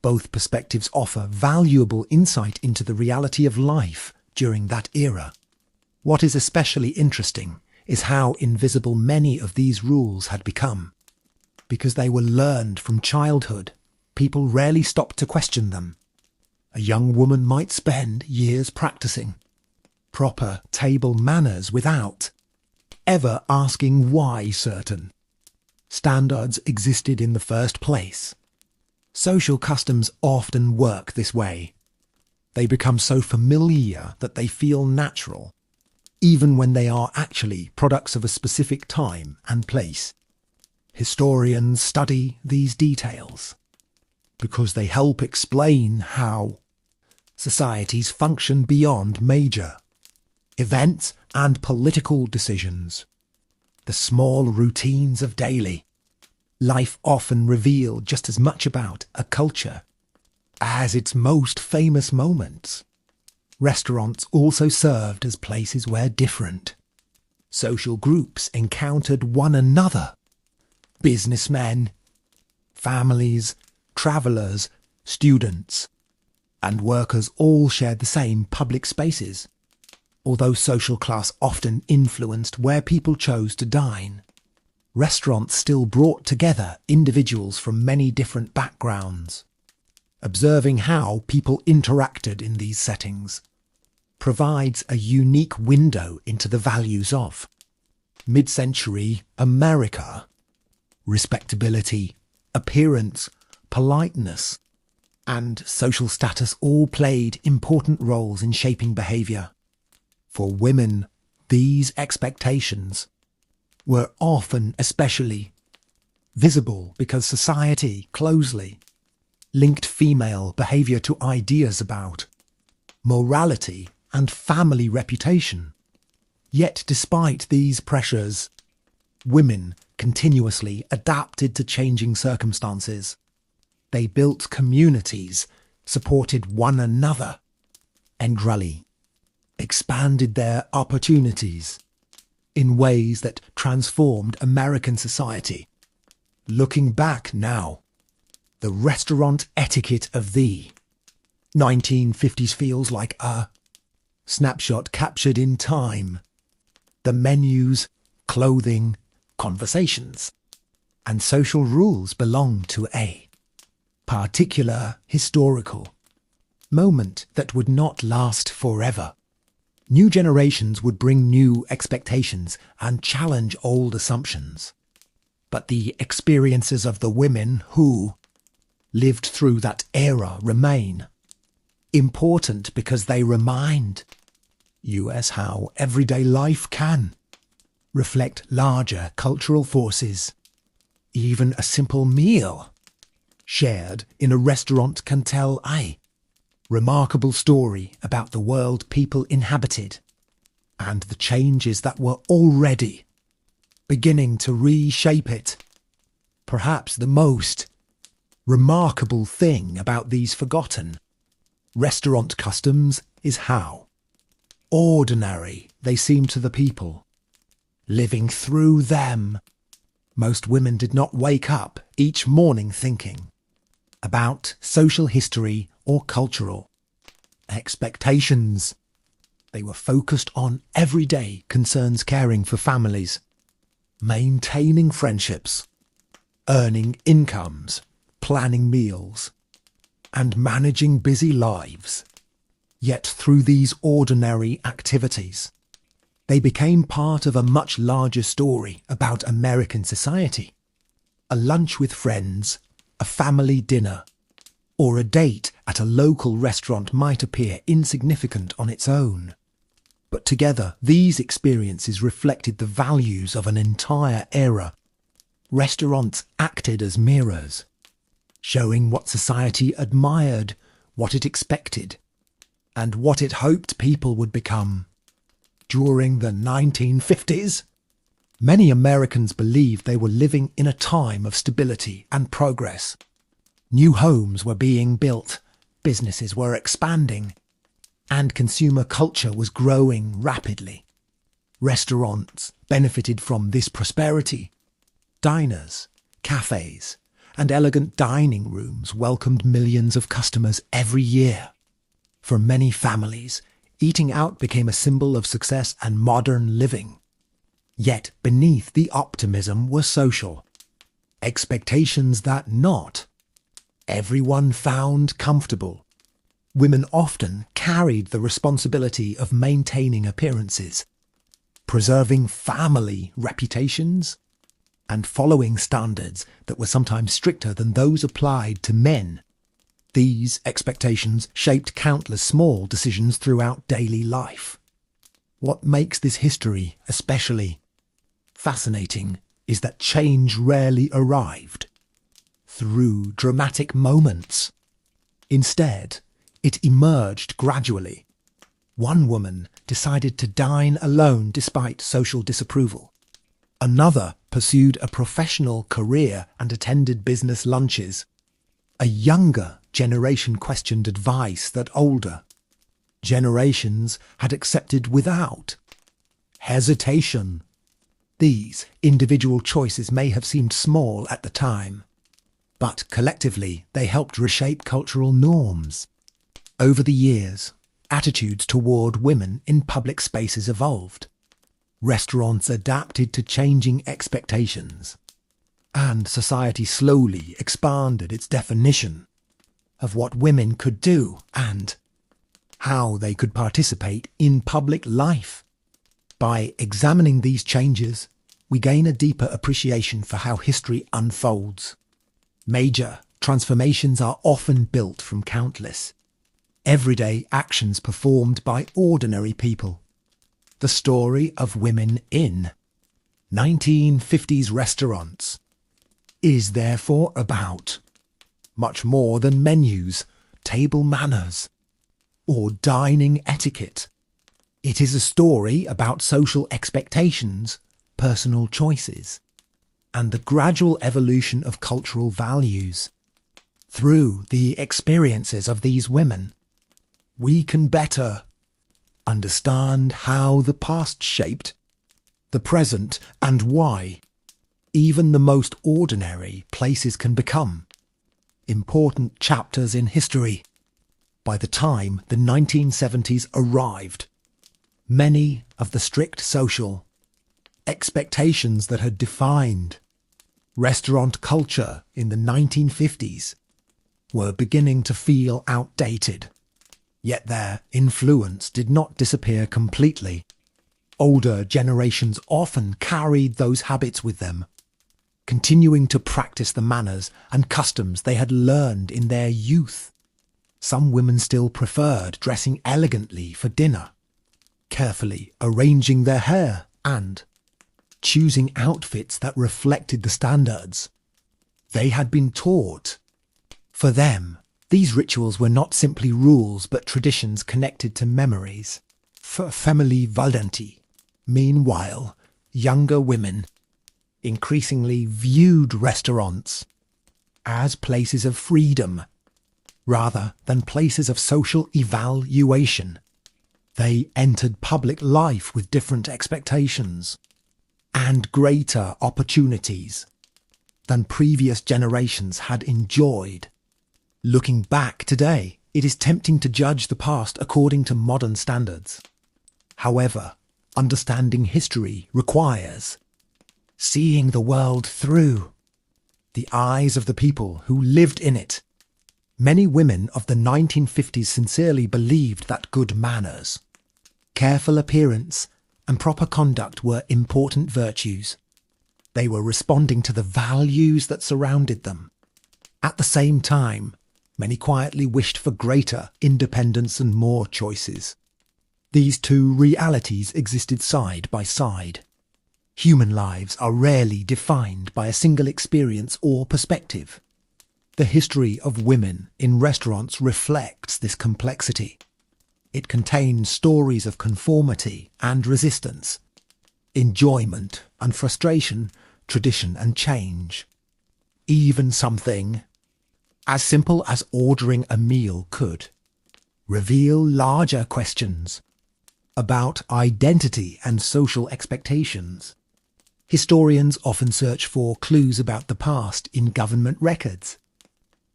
Both perspectives offer valuable insight into the reality of life during that era. What is especially interesting is how invisible many of these rules had become. Because they were learned from childhood, people rarely stopped to question them. A young woman might spend years practicing proper table manners without ever asking why certain standards existed in the first place. Social customs often work this way. They become so familiar that they feel natural, even when they are actually products of a specific time and place. Historians study these details because they help explain how societies function beyond major events and political decisions. The small routines of daily life often reveal just as much about a culture as its most famous moments. Restaurants also served as places where different social groups encountered one another. Businessmen, families, travellers, students, and workers all shared the same public spaces. Although social class often influenced where people chose to dine, restaurants still brought together individuals from many different backgrounds. Observing how people interacted in these settings provides a unique window into the values of mid-century America. Respectability, appearance, politeness, and social status all played important roles in shaping behaviour. For women, these expectations were often especially visible because society closely linked female behaviour to ideas about morality and family reputation. Yet despite these pressures, women continuously adapted to changing circumstances. They built communities, supported one another, and gradually expanded their opportunities in ways that transformed American society. Looking back now, the restaurant etiquette of the 1950s feels like a snapshot captured in time. The menus, clothing, conversations, and social rules belong to a particular historical moment that would not last forever. New generations would bring new expectations and challenge old assumptions. But the experiences of the women who lived through that era remain important because they remind you as how everyday life can reflect larger cultural forces. Even a simple meal shared in a restaurant can tell a remarkable story about the world people inhabited and the changes that were already beginning to reshape it. Perhaps the most remarkable thing about these forgotten restaurant customs is how ordinary they seem to the people living through them. Most women did not wake up each morning thinking about social history or cultural expectations. They were focused on everyday concerns, caring for families, maintaining friendships, earning incomes, planning meals, and managing busy lives. Yet through these ordinary activities, they became part of a much larger story about American society. A lunch with friends, a family dinner, or a date at a local restaurant might appear insignificant on its own. But together, these experiences reflected the values of an entire era. Restaurants acted as mirrors, showing what society admired, what it expected, and what it hoped people would become. During the 1950s, many Americans believed they were living in a time of stability and progress. New homes were being built, businesses were expanding, and consumer culture was growing rapidly. Restaurants benefited from this prosperity. Diners, cafes, and elegant dining rooms welcomed millions of customers every year. For many families, eating out became a symbol of success and modern living. Yet beneath the optimism were social expectations that not everyone found comfortable. Women often carried the responsibility of maintaining appearances, preserving family reputations, and following standards that were sometimes stricter than those applied to men. These expectations shaped countless small decisions throughout daily life. What makes this history especially fascinating is that change rarely arrived through dramatic moments. Instead, it emerged gradually. One woman decided to dine alone despite social disapproval. Another pursued a professional career and attended business lunches. A younger generation questioned advice that older generations had accepted without hesitation. These individual choices may have seemed small at the time, but collectively they helped reshape cultural norms. Over the years, attitudes toward women in public spaces evolved. Restaurants adapted to changing expectations, and society slowly expanded its definition of what women could do and how they could participate in public life. By examining these changes, we gain a deeper appreciation for how history unfolds. Major transformations are often built from countless everyday actions performed by ordinary people. The story of women in 1950s restaurants is therefore about much more than menus, table manners, or dining etiquette. It is a story about social expectations, personal choices, and the gradual evolution of cultural values. Through the experiences of these women, we can better understand how the past shaped the present and why even the most ordinary places can become important chapters in history. By the time the 1970s arrived, many of the strict social expectations that had defined restaurant culture in the 1950s were beginning to feel outdated. Yet their influence did not disappear completely. Older generations often carried those habits with them, continuing to practice the manners and customs they had learned in their youth. Some women still preferred dressing elegantly for dinner, carefully arranging their hair and choosing outfits that reflected the standards they had been taught. For them, these rituals were not simply rules but traditions connected to memories. For family valenti, meanwhile, younger women increasingly viewed restaurants as places of freedom rather than places of social evaluation. They entered public life with different expectations and greater opportunities than previous generations had enjoyed. Looking back today, it is tempting to judge the past according to modern standards. However, understanding history requires seeing the world through the eyes of the people who lived in it. Many women of the 1950s sincerely believed that good manners, careful appearance, and proper conduct were important virtues. They were responding to the values that surrounded them. At the same time, many quietly wished for greater independence and more choices. These two realities existed side by side. Human lives are rarely defined by a single experience or perspective. The history of women in restaurants reflects this complexity. It contains stories of conformity and resistance, enjoyment and frustration, tradition and change. Even something as simple as ordering a meal could reveal larger questions about identity and social expectations. Historians often search for clues about the past in government records,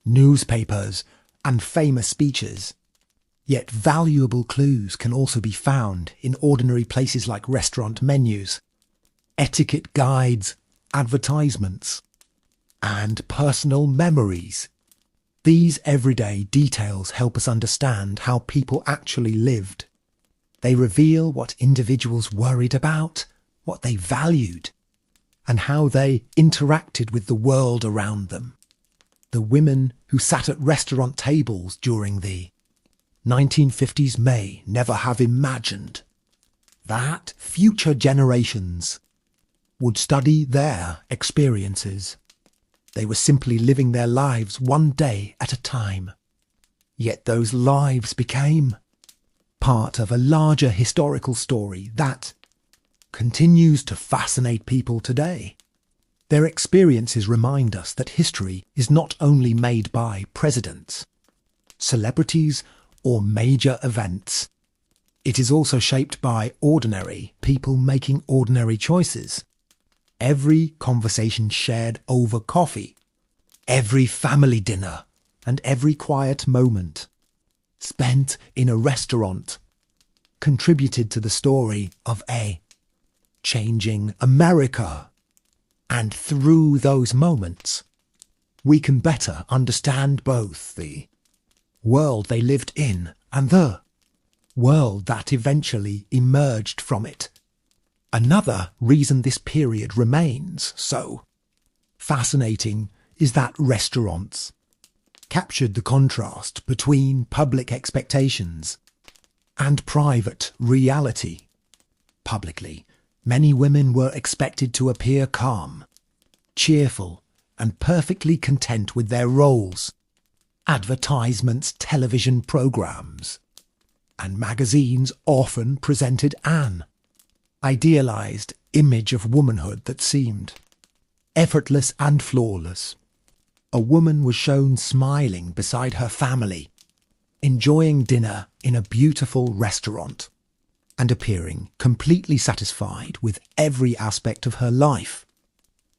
newspapers, and famous speeches. Yet valuable clues can also be found in ordinary places like restaurant menus, etiquette guides, advertisements, and personal memories. These everyday details help us understand how people actually lived. They reveal what individuals worried about, what they valued, and how they interacted with the world around them. The women who sat at restaurant tables during the 1950s may never have imagined that future generations would study their experiences. They were simply living their lives one day at a time. Yet those lives became part of a larger historical story that continues to fascinate people today. Their experiences remind us that history is not only made by presidents, celebrities, or major events. It is also shaped by ordinary people making ordinary choices. Every conversation shared over coffee, every family dinner, and every quiet moment spent in a restaurant contributed to the story of a changing America. And through those moments, we can better understand both the world they lived in and the world that eventually emerged from it. Another reason this period remains so fascinating is that restaurants captured the contrast between public expectations and private reality. Publicly, many women were expected to appear calm, cheerful, and perfectly content with their roles. Advertisements, television programs, and magazines often presented an idealized image of womanhood that seemed effortless and flawless. A woman was shown smiling beside her family, enjoying dinner in a beautiful restaurant, and appearing completely satisfied with every aspect of her life.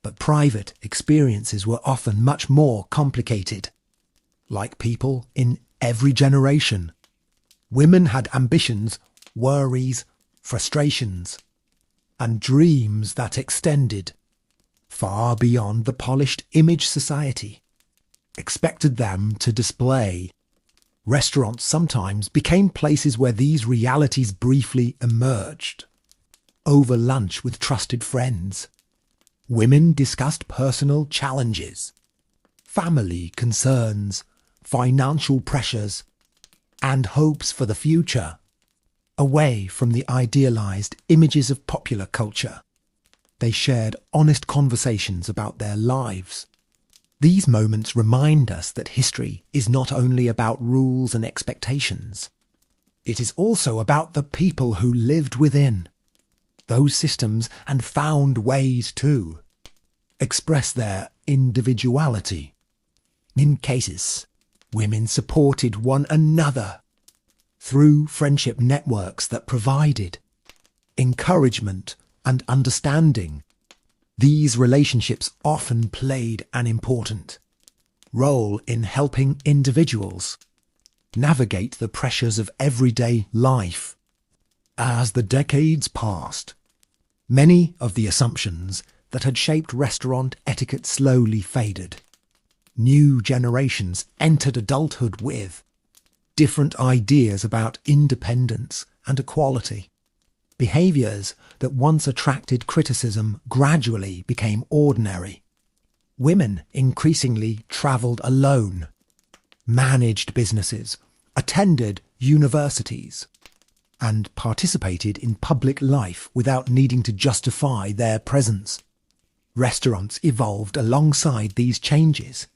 But private experiences were often much more complicated. Like people in every generation, women had ambitions, worries, frustrations, and dreams that extended far beyond the polished image society expected them to display. Restaurants sometimes became places where these realities briefly emerged. Over lunch with trusted friends, women discussed personal challenges, family concerns, financial pressures, and hopes for the future, away from the idealized images of popular culture. They shared honest conversations about their lives. These moments remind us that history is not only about rules and expectations. It is also about the people who lived within those systems and found ways to express their individuality. In cases, women supported one another through friendship networks that provided encouragement and understanding. These relationships often played an important role in helping individuals navigate the pressures of everyday life. As the decades passed, many of the assumptions that had shaped restaurant etiquette slowly faded. New generations entered adulthood with different ideas about independence and equality. Behaviours that once attracted criticism gradually became ordinary. Women increasingly travelled alone, managed businesses, attended universities, and participated in public life without needing to justify their presence. Restaurants evolved alongside these changes,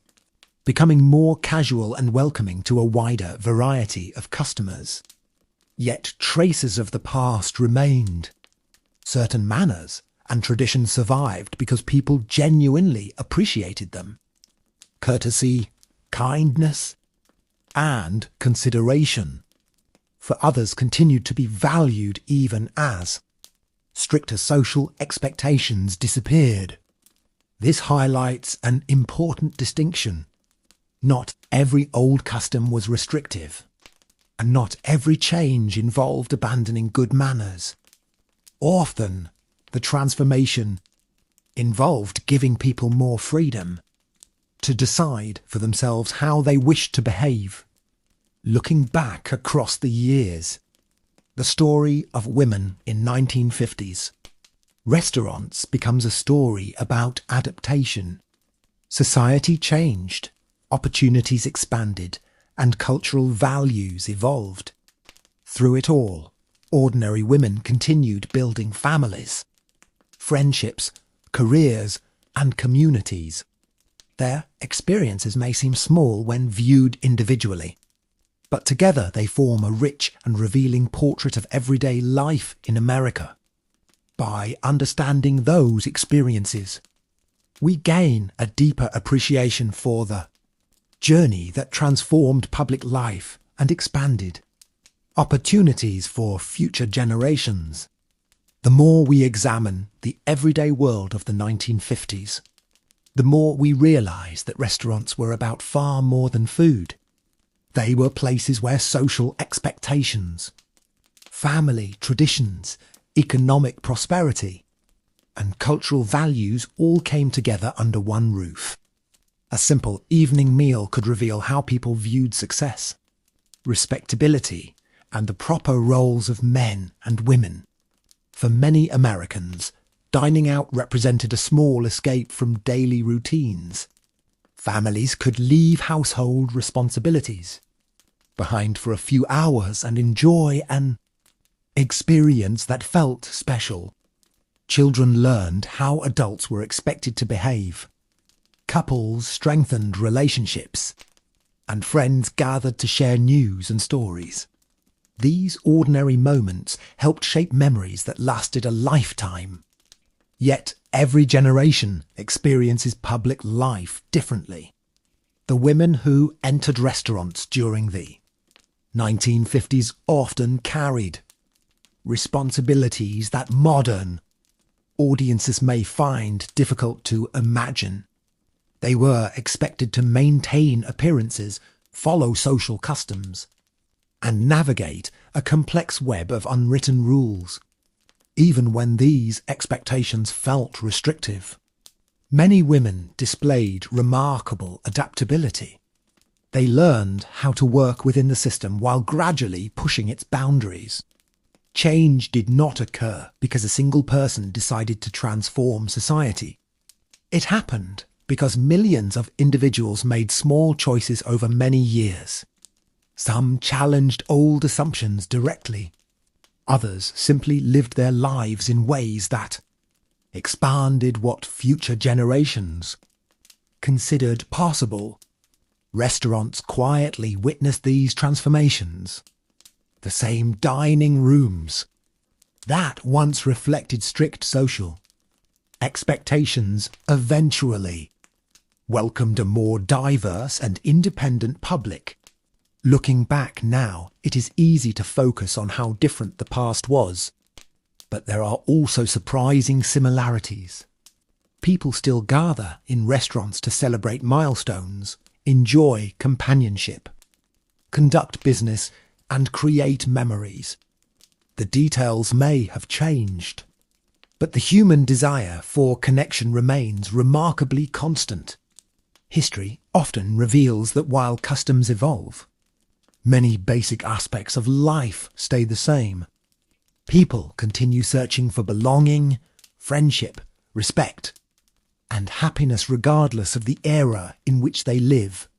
becoming more casual and welcoming to a wider variety of customers. Yet traces of the past remained. Certain manners and traditions survived because people genuinely appreciated them. Courtesy, kindness, and consideration for others continued to be valued even as stricter social expectations disappeared. This highlights an important distinction. Not every old custom was restrictive, and not every change involved abandoning good manners. Often, the transformation involved giving people more freedom to decide for themselves how they wished to behave. Looking back across the years, the story of women in 1950s restaurants becomes a story about adaptation. Society changed, opportunities expanded, and cultural values evolved. Through it all, ordinary women continued building families, friendships, careers, and communities. Their experiences may seem small when viewed individually, but together they form a rich and revealing portrait of everyday life in America. By understanding those experiences, we gain a deeper appreciation for the journey that transformed public life and expanded opportunities for future generations. The more we examine the everyday world of the 1950s, the more we realise that restaurants were about far more than food. They were places where social expectations, family traditions, economic prosperity, and cultural values all came together under one roof. A simple evening meal could reveal how people viewed success, respectability, and the proper roles of men and women. For many Americans, dining out represented a small escape from daily routines. Families could leave household responsibilities behind for a few hours and enjoy an experience that felt special. Children learned how adults were expected to behave. Couples strengthened relationships, and friends gathered to share news and stories. These ordinary moments helped shape memories that lasted a lifetime. Yet every generation experiences public life differently. The women who entered restaurants during the 1950s often carried responsibilities that modern audiences may find difficult to imagine. They were expected to maintain appearances, follow social customs, and navigate a complex web of unwritten rules, even when these expectations felt restrictive. Many women displayed remarkable adaptability. They learned how to work within the system while gradually pushing its boundaries. Change did not occur because a single person decided to transform society. It happened because millions of individuals made small choices over many years. Some challenged old assumptions directly. Others simply lived their lives in ways that expanded what future generations considered possible. Restaurants quietly witnessed these transformations. The same dining rooms that once reflected strict social expectations eventually welcomed a more diverse and independent public. Looking back now, it is easy to focus on how different the past was, but there are also surprising similarities. People still gather in restaurants to celebrate milestones, enjoy companionship, conduct business, and create memories. The details may have changed, but the human desire for connection remains remarkably constant. History often reveals that while customs evolve, many basic aspects of life stay the same. People continue searching for belonging, friendship, respect, and happiness regardless of the era in which they live.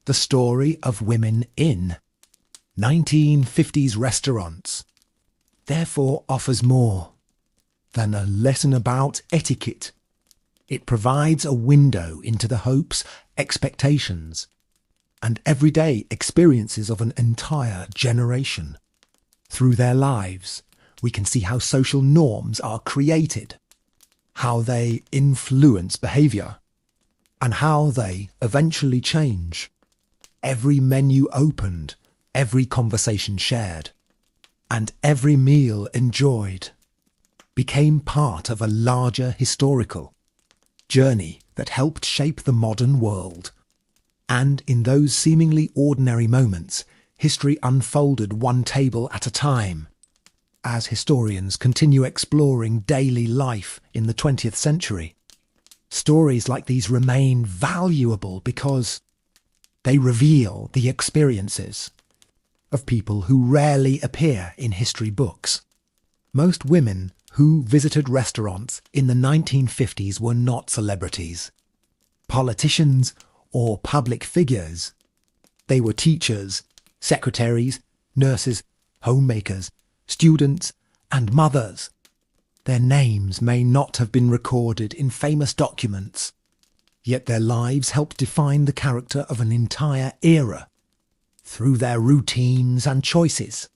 The story of women in 1950s restaurants therefore offers more than a lesson about etiquette. It provides a window into the hopes, expectations, and everyday experiences of an entire generation. Through their lives, we can see how social norms are created, how they influence behaviour, and how they eventually change. Every menu opened, every conversation shared, and every meal enjoyed became part of a larger historical journey that helped shape the modern world. And in those seemingly ordinary moments, history unfolded one table at a time. As historians continue exploring daily life in the 20th century, stories like these remain valuable because they reveal the experiences of people who rarely appear in history books. Most women who visited restaurants in the 1950s were not celebrities, politicians, or public figures. They were teachers, secretaries, nurses, homemakers, students, and mothers. Their names may not have been recorded in famous documents, yet their lives helped define the character of an entire era. Through their routines and choices,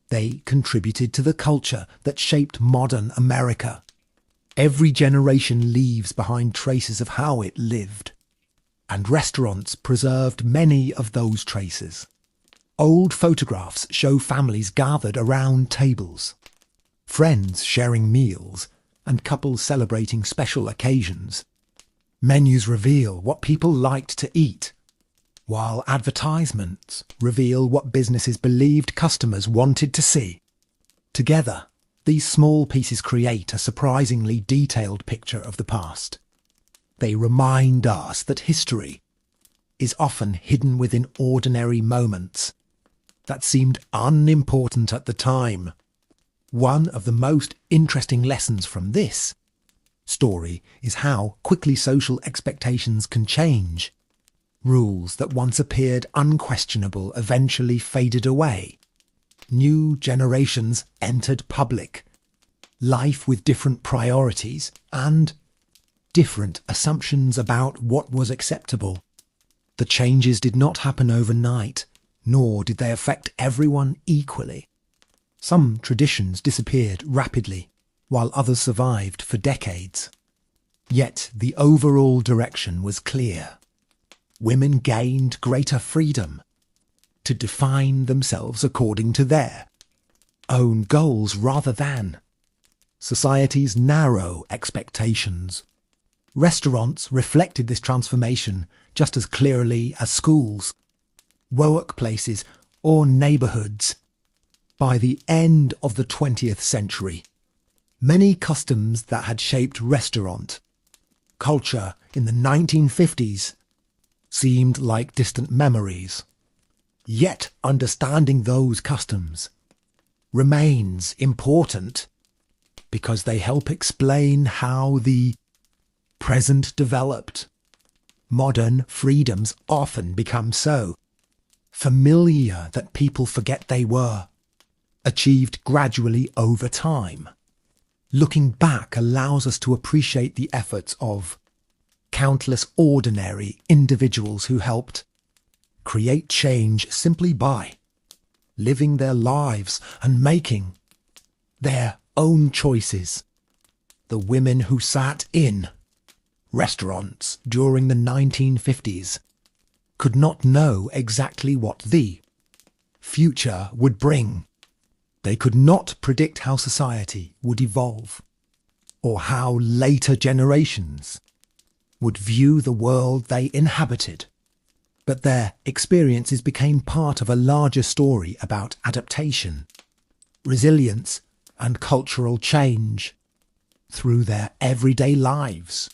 they contributed to the culture that shaped modern America. Every generation leaves behind traces of how it lived, and restaurants preserved many of those traces. Old photographs show families gathered around tables, friends sharing meals, and couples celebrating special occasions. Menus reveal what people liked to eat, while advertisements reveal what businesses believed customers wanted to see. Together, these small pieces create a surprisingly detailed picture of the past. They remind us that history is often hidden within ordinary moments that seemed unimportant at the time. One of the most interesting lessons from this story is how quickly social expectations can change. Rules that once appeared unquestionable eventually faded away. New generations entered public life with different priorities and different assumptions about what was acceptable. The changes did not happen overnight, nor did they affect everyone equally. Some traditions disappeared rapidly, while others survived for decades. Yet the overall direction was clear. Women gained greater freedom to define themselves according to their own goals rather than society's narrow expectations. Restaurants reflected this transformation just as clearly as schools, workplaces, or neighbourhoods. By the end of the 20th century, many customs that had shaped restaurant culture in the 1950s seemed like distant memories. Yet understanding those customs remains important because they help explain how the present developed. Modern freedoms often become so familiar that people forget they were achieved gradually over time. Looking back allows us to appreciate the efforts of countless ordinary individuals who helped create change simply by living their lives and making their own choices. The women who sat in restaurants during the 1950s could not know exactly what the future would bring. They could not predict how society would evolve or how later generations would view the world they inhabited. But their experiences became part of a larger story about adaptation, resilience, and cultural change. Through their everyday lives,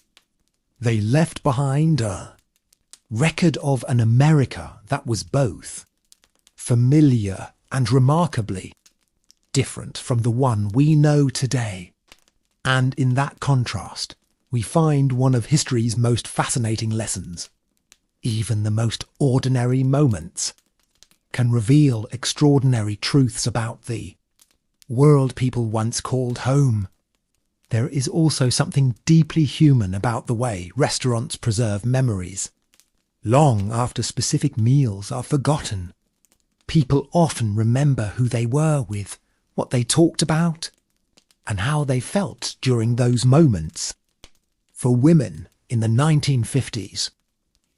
they left behind a record of an America that was both familiar and remarkably different from the one we know today. And in that contrast, we find one of history's most fascinating lessons. Even the most ordinary moments can reveal extraordinary truths about the world people once called home. There is also something deeply human about the way restaurants preserve memories. Long after specific meals are forgotten, people often remember who they were with, what they talked about, and how they felt during those moments. For women in the 1950s,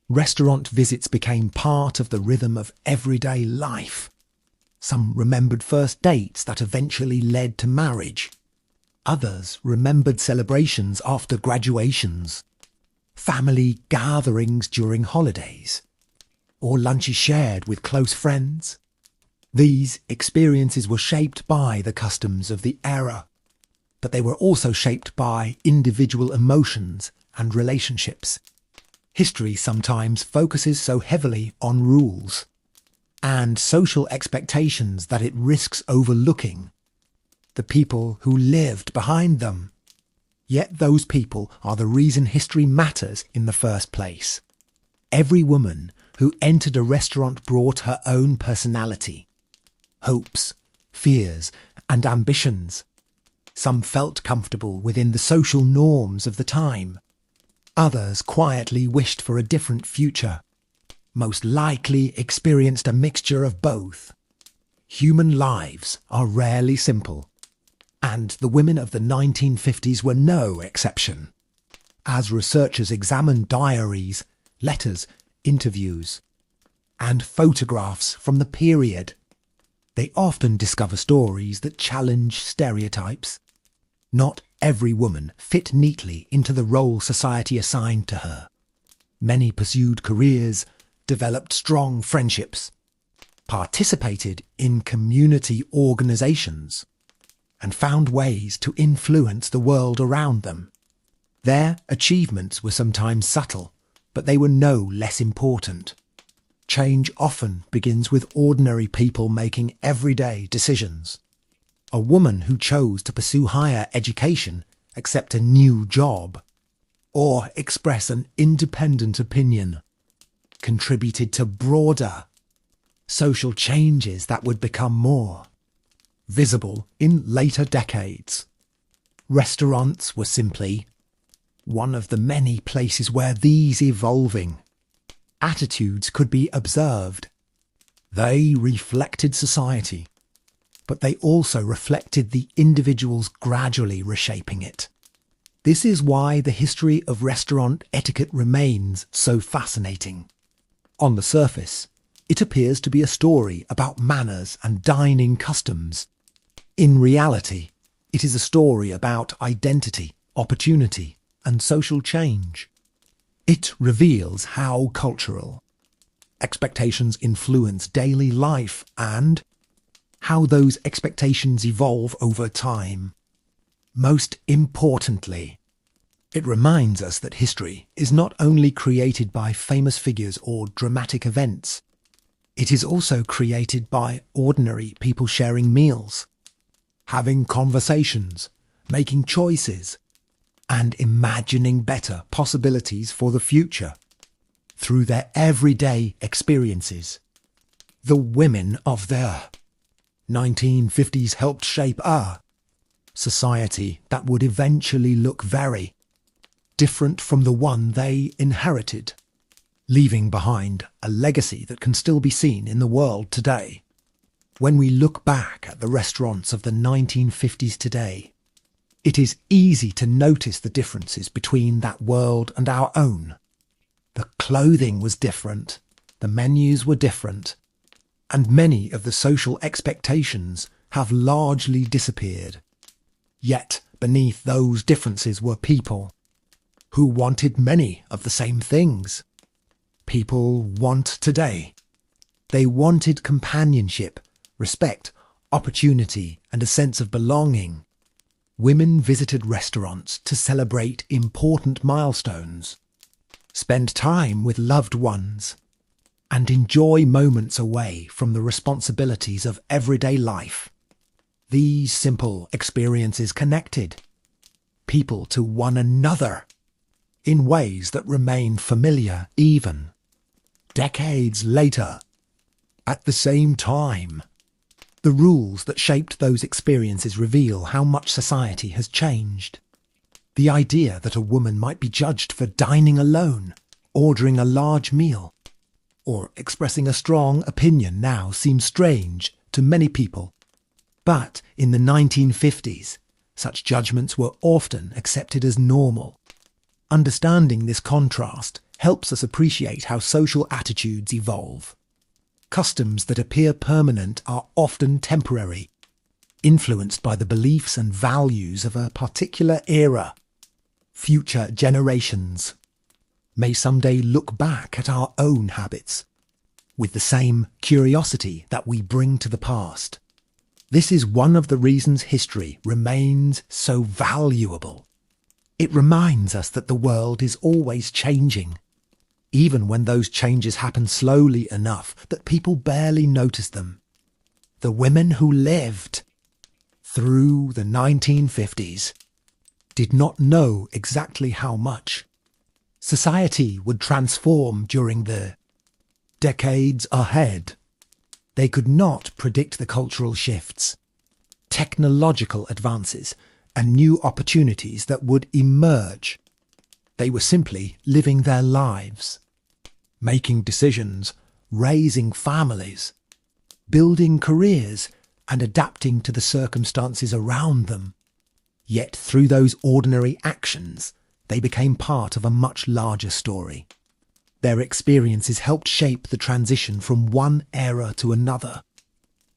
restaurant visits became part of the rhythm of everyday life. Some remembered first dates that eventually led to marriage. Others remembered celebrations after graduations, family gatherings during holidays, or lunches shared with close friends. These experiences were shaped by the customs of the era, but they were also shaped by individual emotions and relationships. History sometimes focuses so heavily on rules and social expectations that it risks overlooking the people who lived behind them. Yet those people are the reason history matters in the first place. Every woman who entered a restaurant brought her own personality, hopes, fears, and ambitions. Some felt comfortable within the social norms of the time. Others quietly wished for a different future. Most likely experienced a mixture of both. Human lives are rarely simple, and the women of the 1950s were no exception. As researchers examined diaries, letters, interviews, and photographs from the period, they often discover stories that challenge stereotypes. Not every woman fit neatly into the role society assigned to her. Many pursued careers, developed strong friendships, participated in community organisations, and found ways to influence the world around them. Their achievements were sometimes subtle, but they were no less important. Change often begins with ordinary people making everyday decisions. A woman who chose to pursue higher education, accept a new job, or express an independent opinion, contributed to broader social changes that would become more visible in later decades. Restaurants were simply one of the many places where these evolving attitudes could be observed. They reflected society, but they also reflected the individuals gradually reshaping it. This is why the history of restaurant etiquette remains so fascinating. On the surface, it appears to be a story about manners and dining customs. In reality, it is a story about identity, opportunity, and social change. It reveals how cultural expectations influence daily life and how those expectations evolve over time. Most importantly, it reminds us that history is not only created by famous figures or dramatic events, it is also created by ordinary people sharing meals, having conversations, making choices, and imagining better possibilities for the future through their everyday experiences. The women of the 1950s helped shape a society that would eventually look very different from the one they inherited, leaving behind a legacy that can still be seen in the world today. When we look back at the restaurants of the 1950s today, it is easy to notice the differences between that world and our own. The clothing was different, the menus were different, and many of the social expectations have largely disappeared. Yet beneath those differences were people who wanted many of the same things people want today. They wanted companionship, respect, opportunity, and a sense of belonging. Women visited restaurants to celebrate important milestones, spend time with loved ones, and enjoy moments away from the responsibilities of everyday life. These simple experiences connected people to one another in ways that remain familiar even decades later. At the same time, the rules that shaped those experiences reveal how much society has changed. The idea that a woman might be judged for dining alone, ordering a large meal, or expressing a strong opinion now seems strange to many people. But in the 1950s, such judgments were often accepted as normal. Understanding this contrast helps us appreciate how social attitudes evolve. Customs that appear permanent are often temporary, influenced by the beliefs and values of a particular era. Future generations may someday look back at our own habits with the same curiosity that we bring to the past. This is one of the reasons history remains so valuable. It reminds us that the world is always changing, even when those changes happen slowly enough that people barely notice them. The women who lived through the 1950s did not know exactly how much society would transform during the decades ahead. They could not predict the cultural shifts, technological advances, and new opportunities that would emerge. They were simply living their lives, making decisions, raising families, building careers, and adapting to the circumstances around them. Yet through those ordinary actions, they became part of a much larger story. Their experiences helped shape the transition from one era to another.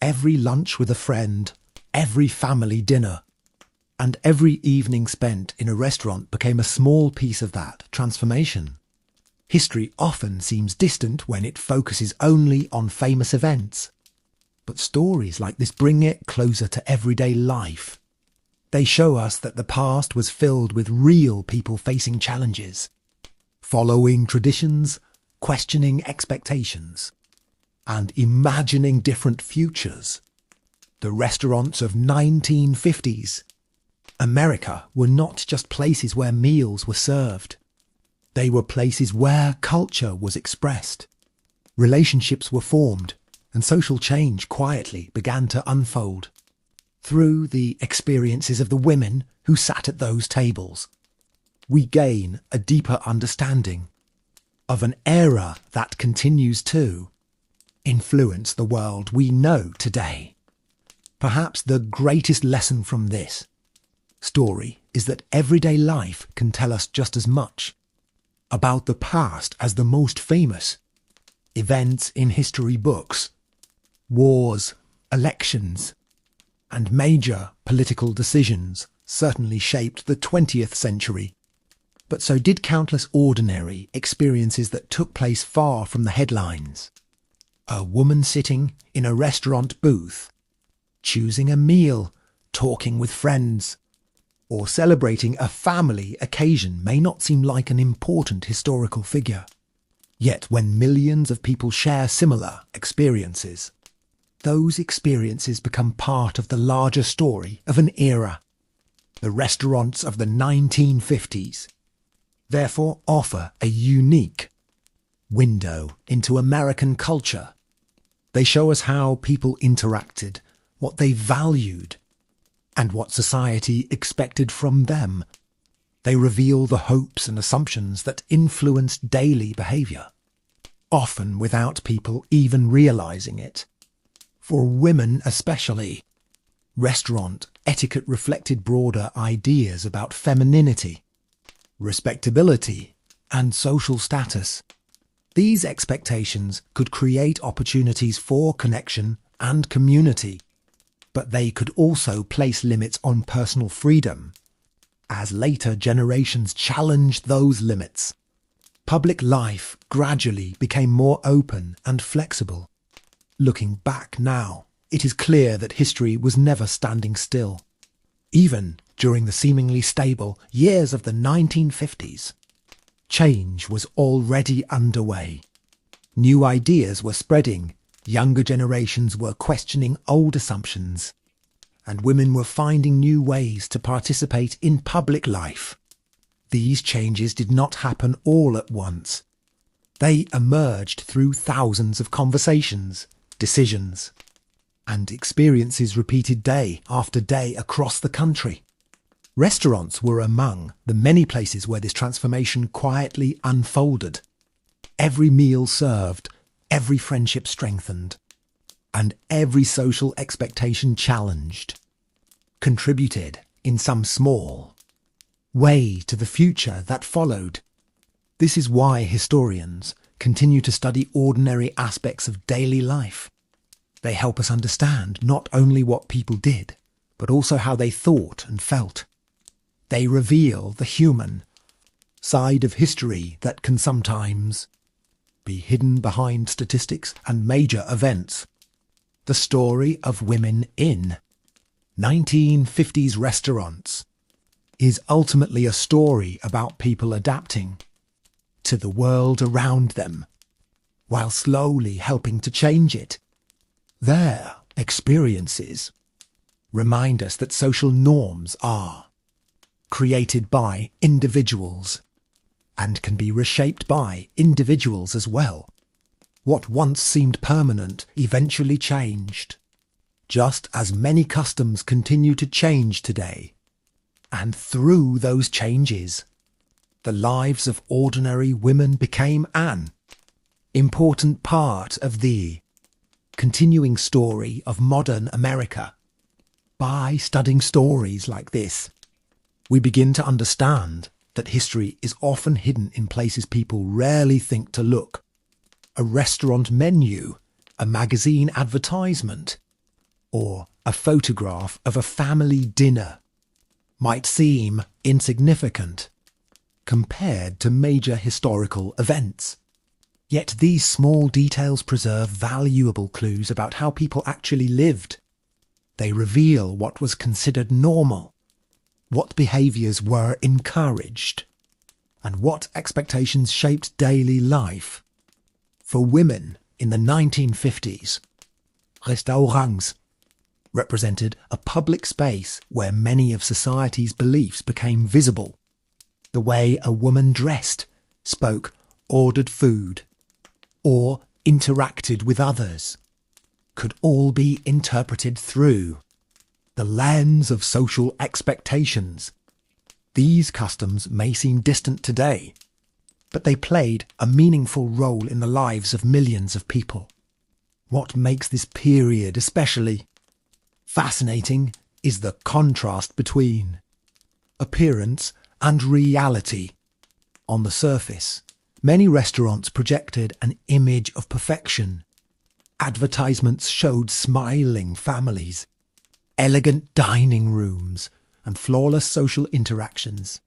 Every lunch with a friend, every family dinner, and every evening spent in a restaurant became a small piece of that transformation. History often seems distant when it focuses only on famous events. But stories like this bring it closer to everyday life. They show us that the past was filled with real people facing challenges, following traditions, questioning expectations, and imagining different futures. The restaurants of 1950s America were not just places where meals were served. They were places where culture was expressed. Relationships were formed, and social change quietly began to unfold. Through the experiences of the women who sat at those tables, we gain a deeper understanding of an era that continues to influence the world we know today. Perhaps the greatest lesson from this story is that everyday life can tell us just as much about the past as the most famous events in history books. Wars, elections, and major political decisions certainly shaped the 20th century, but so did countless ordinary experiences that took place far from the headlines. A woman sitting in a restaurant booth, choosing a meal, talking with friends, or celebrating a family occasion may not seem like an important historical figure. Yet when millions of people share similar experiences, those experiences become part of the larger story of an era. The restaurants of the 1950s therefore offer a unique window into American culture. They show us how people interacted, what they valued, and what society expected from them. They reveal the hopes and assumptions that influenced daily behaviour, often without people even realising it. For women especially, restaurant etiquette reflected broader ideas about femininity, respectability, and social status. These expectations could create opportunities for connection and community, but they could also place limits on personal freedom. As later generations challenged those limits, public life gradually became more open and flexible. Looking back now, it is clear that history was never standing still. Even during the seemingly stable years of the 1950s, change was already underway. New ideas were spreading, younger generations were questioning old assumptions, and women were finding new ways to participate in public life. These changes did not happen all at once. They emerged through thousands of conversations, decisions, and experiences repeated day after day across the country. Restaurants were among the many places where this transformation quietly unfolded. Every meal served, every friendship strengthened, and every social expectation challenged, contributed in some small way to the future that followed. This is why historians continue to study ordinary aspects of daily life. They help us understand not only what people did, but also how they thought and felt. They reveal the human side of history that can sometimes be hidden behind statistics and major events. The story of women in 1950s restaurants is ultimately a story about people adapting to the world around them, while slowly helping to change it. Their experiences remind us that social norms are created by individuals and can be reshaped by individuals as well. What once seemed permanent eventually changed, just as many customs continue to change today. And through those changes, the lives of ordinary women became an important part of the continuing story of modern America. By studying stories like this, we begin to understand that history is often hidden in places people rarely think to look. A restaurant menu, a magazine advertisement, or a photograph of a family dinner might seem insignificant, compared to major historical events. Yet these small details preserve valuable clues about how people actually lived. They reveal what was considered normal, what behaviours were encouraged, and what expectations shaped daily life. For women in the 1950s, restaurants represented a public space where many of society's beliefs became visible. The way a woman dressed, spoke, ordered food, or interacted with others could all be interpreted through the lens of social expectations. These customs may seem distant today, but they played a meaningful role in the lives of millions of people. What makes this period especially fascinating is the contrast between appearance and reality. On the surface, many restaurants projected an image of perfection. Advertisements showed smiling families, elegant dining rooms, and flawless social interactions.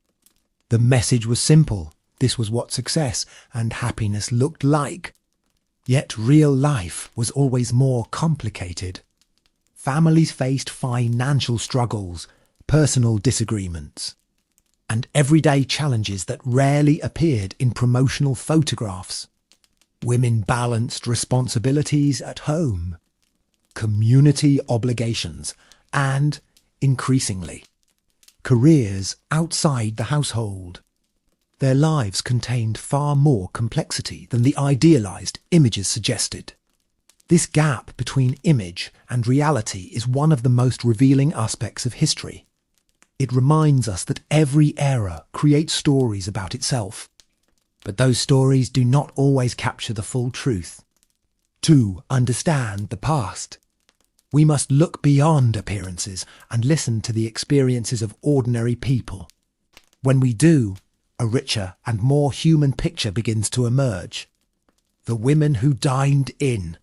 The message was simple. This was what success and happiness looked like. Yet real life was always more complicated. Families faced financial struggles, personal disagreements, and everyday challenges that rarely appeared in promotional photographs. Women balanced responsibilities at home, community obligations, and, increasingly, careers outside the household. Their lives contained far more complexity than the idealized images suggested. This gap between image and reality is one of the most revealing aspects of history. It reminds us that every era creates stories about itself, but those stories do not always capture the full truth. To understand the past, we must look beyond appearances and listen to the experiences of ordinary people. When we do, a richer and more human picture begins to emerge. The women who dined in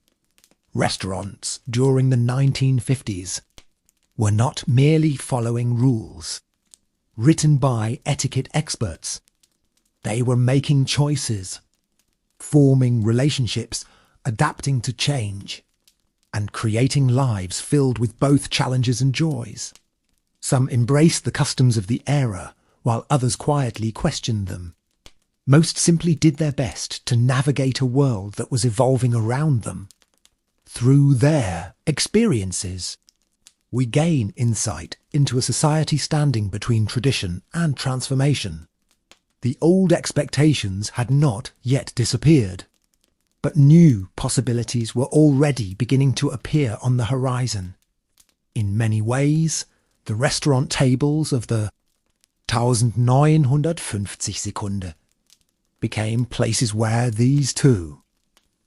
restaurants during the 1950s were not merely following rules written by etiquette experts. They were making choices, forming relationships, adapting to change, and creating lives filled with both challenges and joys. Some embraced the customs of the era, while others quietly questioned them. Most simply did their best to navigate a world that was evolving around them. Through their experiences, we gain insight into a society standing between tradition and transformation. The old expectations had not yet disappeared, but new possibilities were already beginning to appear on the horizon. In many ways, the restaurant tables of the 1950 Sekunde became places where these two,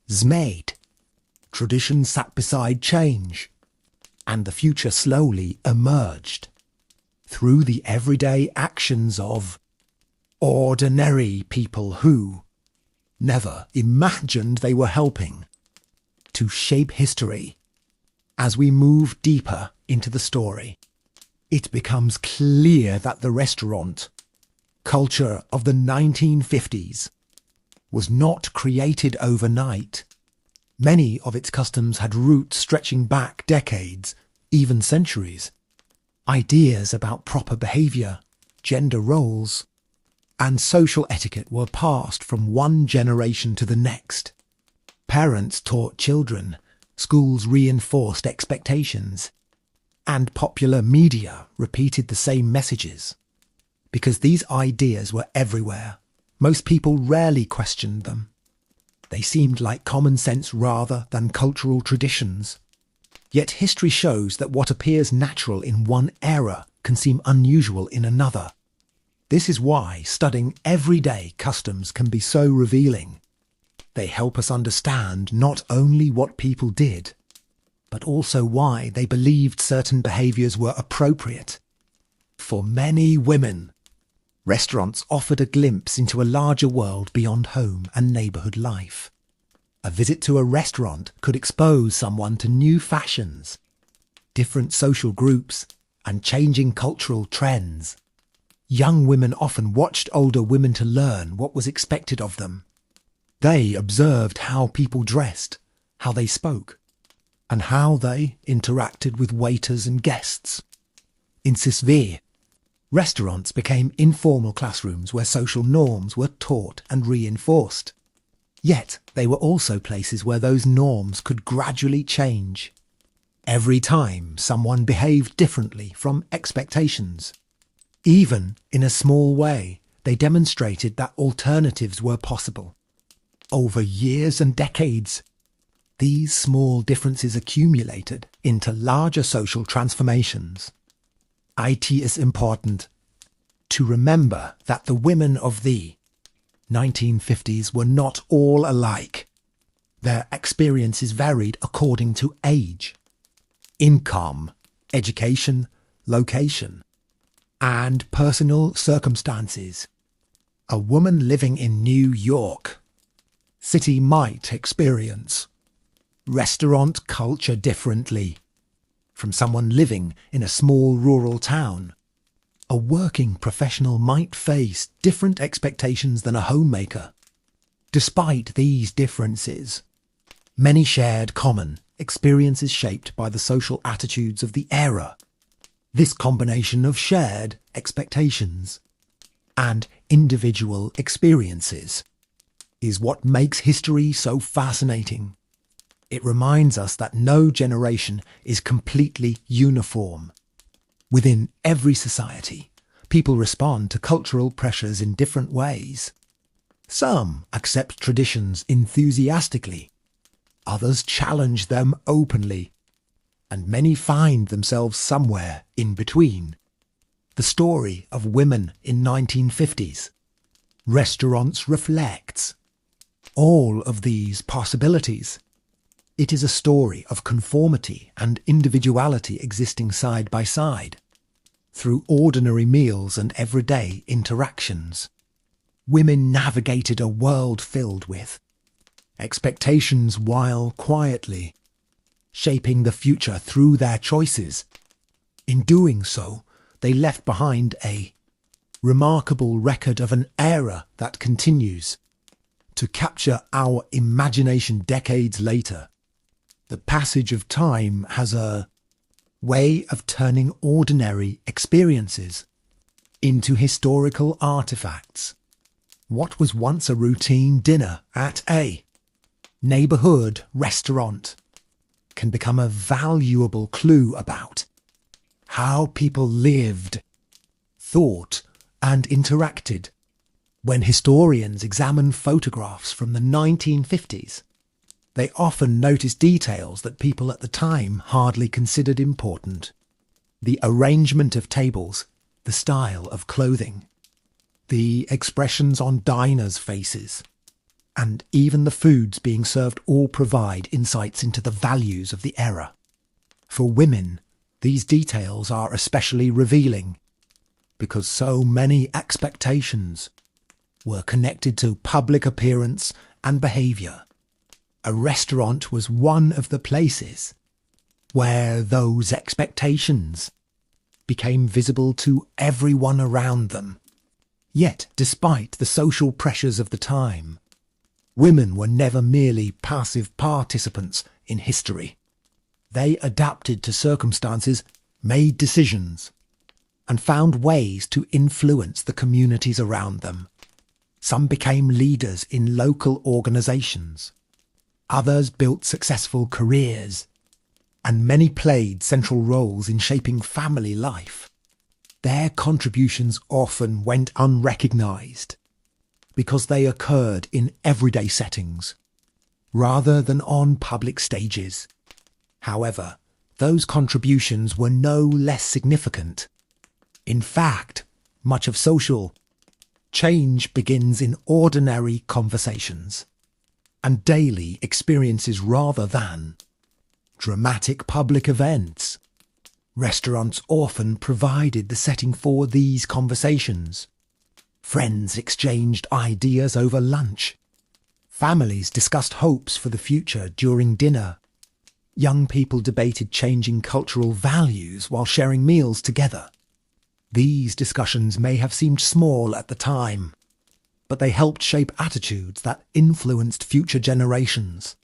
Zmade, tradition sat beside change, and the future slowly emerged through the everyday actions of ordinary people who never imagined they were helping to shape history. As we move deeper into the story, it becomes clear that the restaurant culture of the 1950s was not created overnight. Many of its customs had roots stretching back decades, even centuries. Ideas about proper behaviour, gender roles, and social etiquette were passed from one generation to the next. Parents taught children, schools reinforced expectations, and popular media repeated the same messages. Because these ideas were everywhere, most people rarely questioned them. They seemed like common sense rather than cultural traditions. Yet history shows that what appears natural in one era can seem unusual in another. This is why studying everyday customs can be so revealing. They help us understand not only what people did, but also why they believed certain behaviours were appropriate. For many women, restaurants offered a glimpse into a larger world beyond home and neighbourhood life. A visit to a restaurant could expose someone to new fashions, different social groups, and changing cultural trends. Young women often watched older women to learn what was expected of them. They observed how people dressed, how they spoke, and how they interacted with waiters and guests. In Sisvir, restaurants became informal classrooms where social norms were taught and reinforced. Yet they were also places where those norms could gradually change. Every time someone behaved differently from expectations. Even in a small way, they demonstrated that alternatives were possible. Over years and decades, these small differences accumulated into larger social transformations. It is important to remember that the women of the 1950s were not all alike. Their experiences varied according to age, income, education, location, and personal circumstances. A woman living in New York City might experience restaurant culture differently from someone living in a small rural town. A working professional might face different expectations than a homemaker. Despite these differences, many shared common experiences shaped by the social attitudes of the era. This combination of shared expectations and individual experiences is what makes history so fascinating. It reminds us that no generation is completely uniform. Within every society, people respond to cultural pressures in different ways. Some accept traditions enthusiastically, others challenge them openly, and many find themselves somewhere in between. The story of women in 1950s restaurants reflects all of these possibilities. It is a story of conformity and individuality existing side by side, through ordinary meals and everyday interactions. Women navigated a world filled with expectations while quietly shaping the future through their choices. In doing so, they left behind a remarkable record of an era that continues to capture our imagination decades later. The passage of time has a way of turning ordinary experiences into historical artifacts. What was once a routine dinner at a neighborhood restaurant can become a valuable clue about how people lived, thought, and interacted. When historians examine photographs from the 1950s, they often notice details that people at the time hardly considered important. The arrangement of tables, the style of clothing, the expressions on diners' faces, and even the foods being served all provide insights into the values of the era. For women, these details are especially revealing, because so many expectations were connected to public appearance and behaviour. A restaurant was one of the places where those expectations became visible to everyone around them. Yet, despite the social pressures of the time, women were never merely passive participants in history. They adapted to circumstances, made decisions, and found ways to influence the communities around them. Some became leaders in local organisations. Others built successful careers, and many played central roles in shaping family life. Their contributions often went unrecognised because they occurred in everyday settings, rather than on public stages. However, those contributions were no less significant. In fact, much of social change begins in ordinary conversations and daily experiences rather than dramatic public events. Restaurants often provided the setting for these conversations. Friends exchanged ideas over lunch. Families discussed hopes for the future during dinner. Young people debated changing cultural values while sharing meals together. These discussions may have seemed small at the time, but they helped shape attitudes that influenced future generations.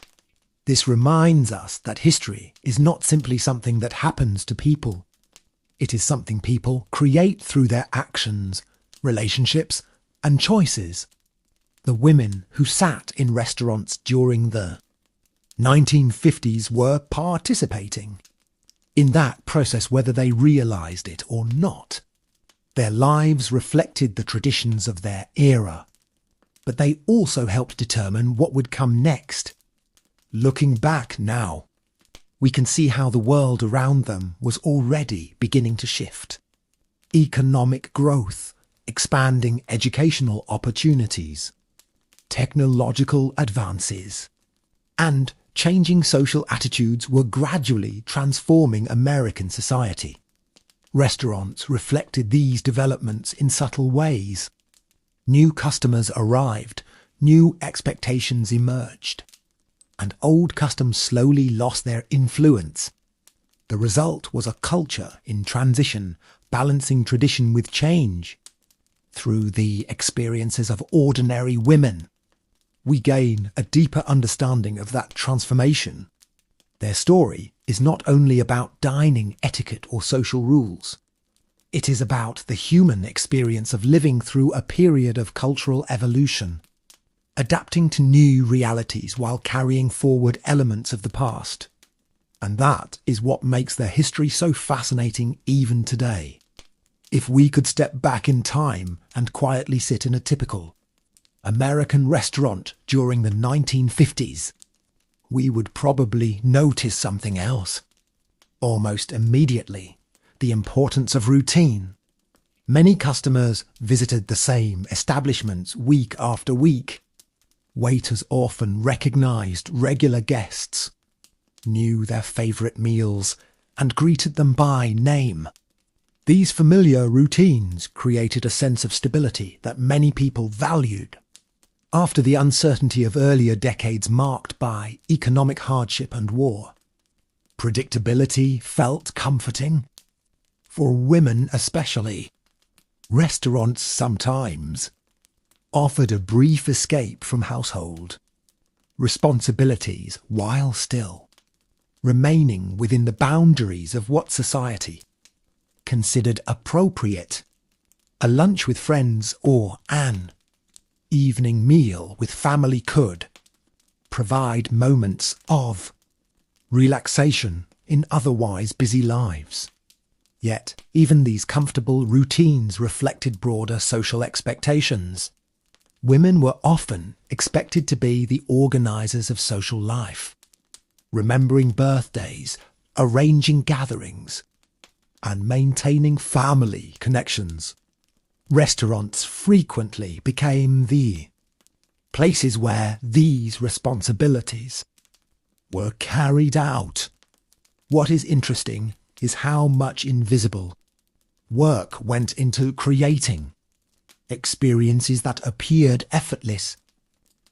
This reminds us that history is not simply something that happens to people. It is something people create through their actions, relationships, and choices. The women who sat in restaurants during the 1950s were participating in that process whether they realised it or not. Their lives reflected the traditions of their era, but they also helped determine what would come next. Looking back now, we can see how the world around them was already beginning to shift. Economic growth, expanding educational opportunities, technological advances, and changing social attitudes were gradually transforming American society. Restaurants reflected these developments in subtle ways. New customers arrived, new expectations emerged, and old customs slowly lost their influence. The result was a culture in transition, balancing tradition with change. Through the experiences of ordinary women, we gain a deeper understanding of that transformation. Their story is not only about dining etiquette or social rules. It is about the human experience of living through a period of cultural evolution, adapting to new realities while carrying forward elements of the past. And that is what makes their history so fascinating even today. If we could step back in time and quietly sit in a typical American restaurant during the 1950s, we would probably notice something else. Almost immediately, the importance of routine. Many customers visited the same establishments week after week. Waiters often recognized regular guests, knew their favorite meals, and greeted them by name. These familiar routines created a sense of stability that many people valued. After the uncertainty of earlier decades marked by economic hardship and war, predictability felt comforting. For women especially, restaurants sometimes offered a brief escape from household responsibilities while still remaining within the boundaries of what society considered appropriate. A lunch with friends or an evening meal with family could provide moments of relaxation in otherwise busy lives. Yet, even these comfortable routines reflected broader social expectations. Women were often expected to be the organisers of social life, remembering birthdays, arranging gatherings, and maintaining family connections. Restaurants frequently became the places where these responsibilities were carried out. What is interesting is how much invisible work went into creating experiences that appeared effortless.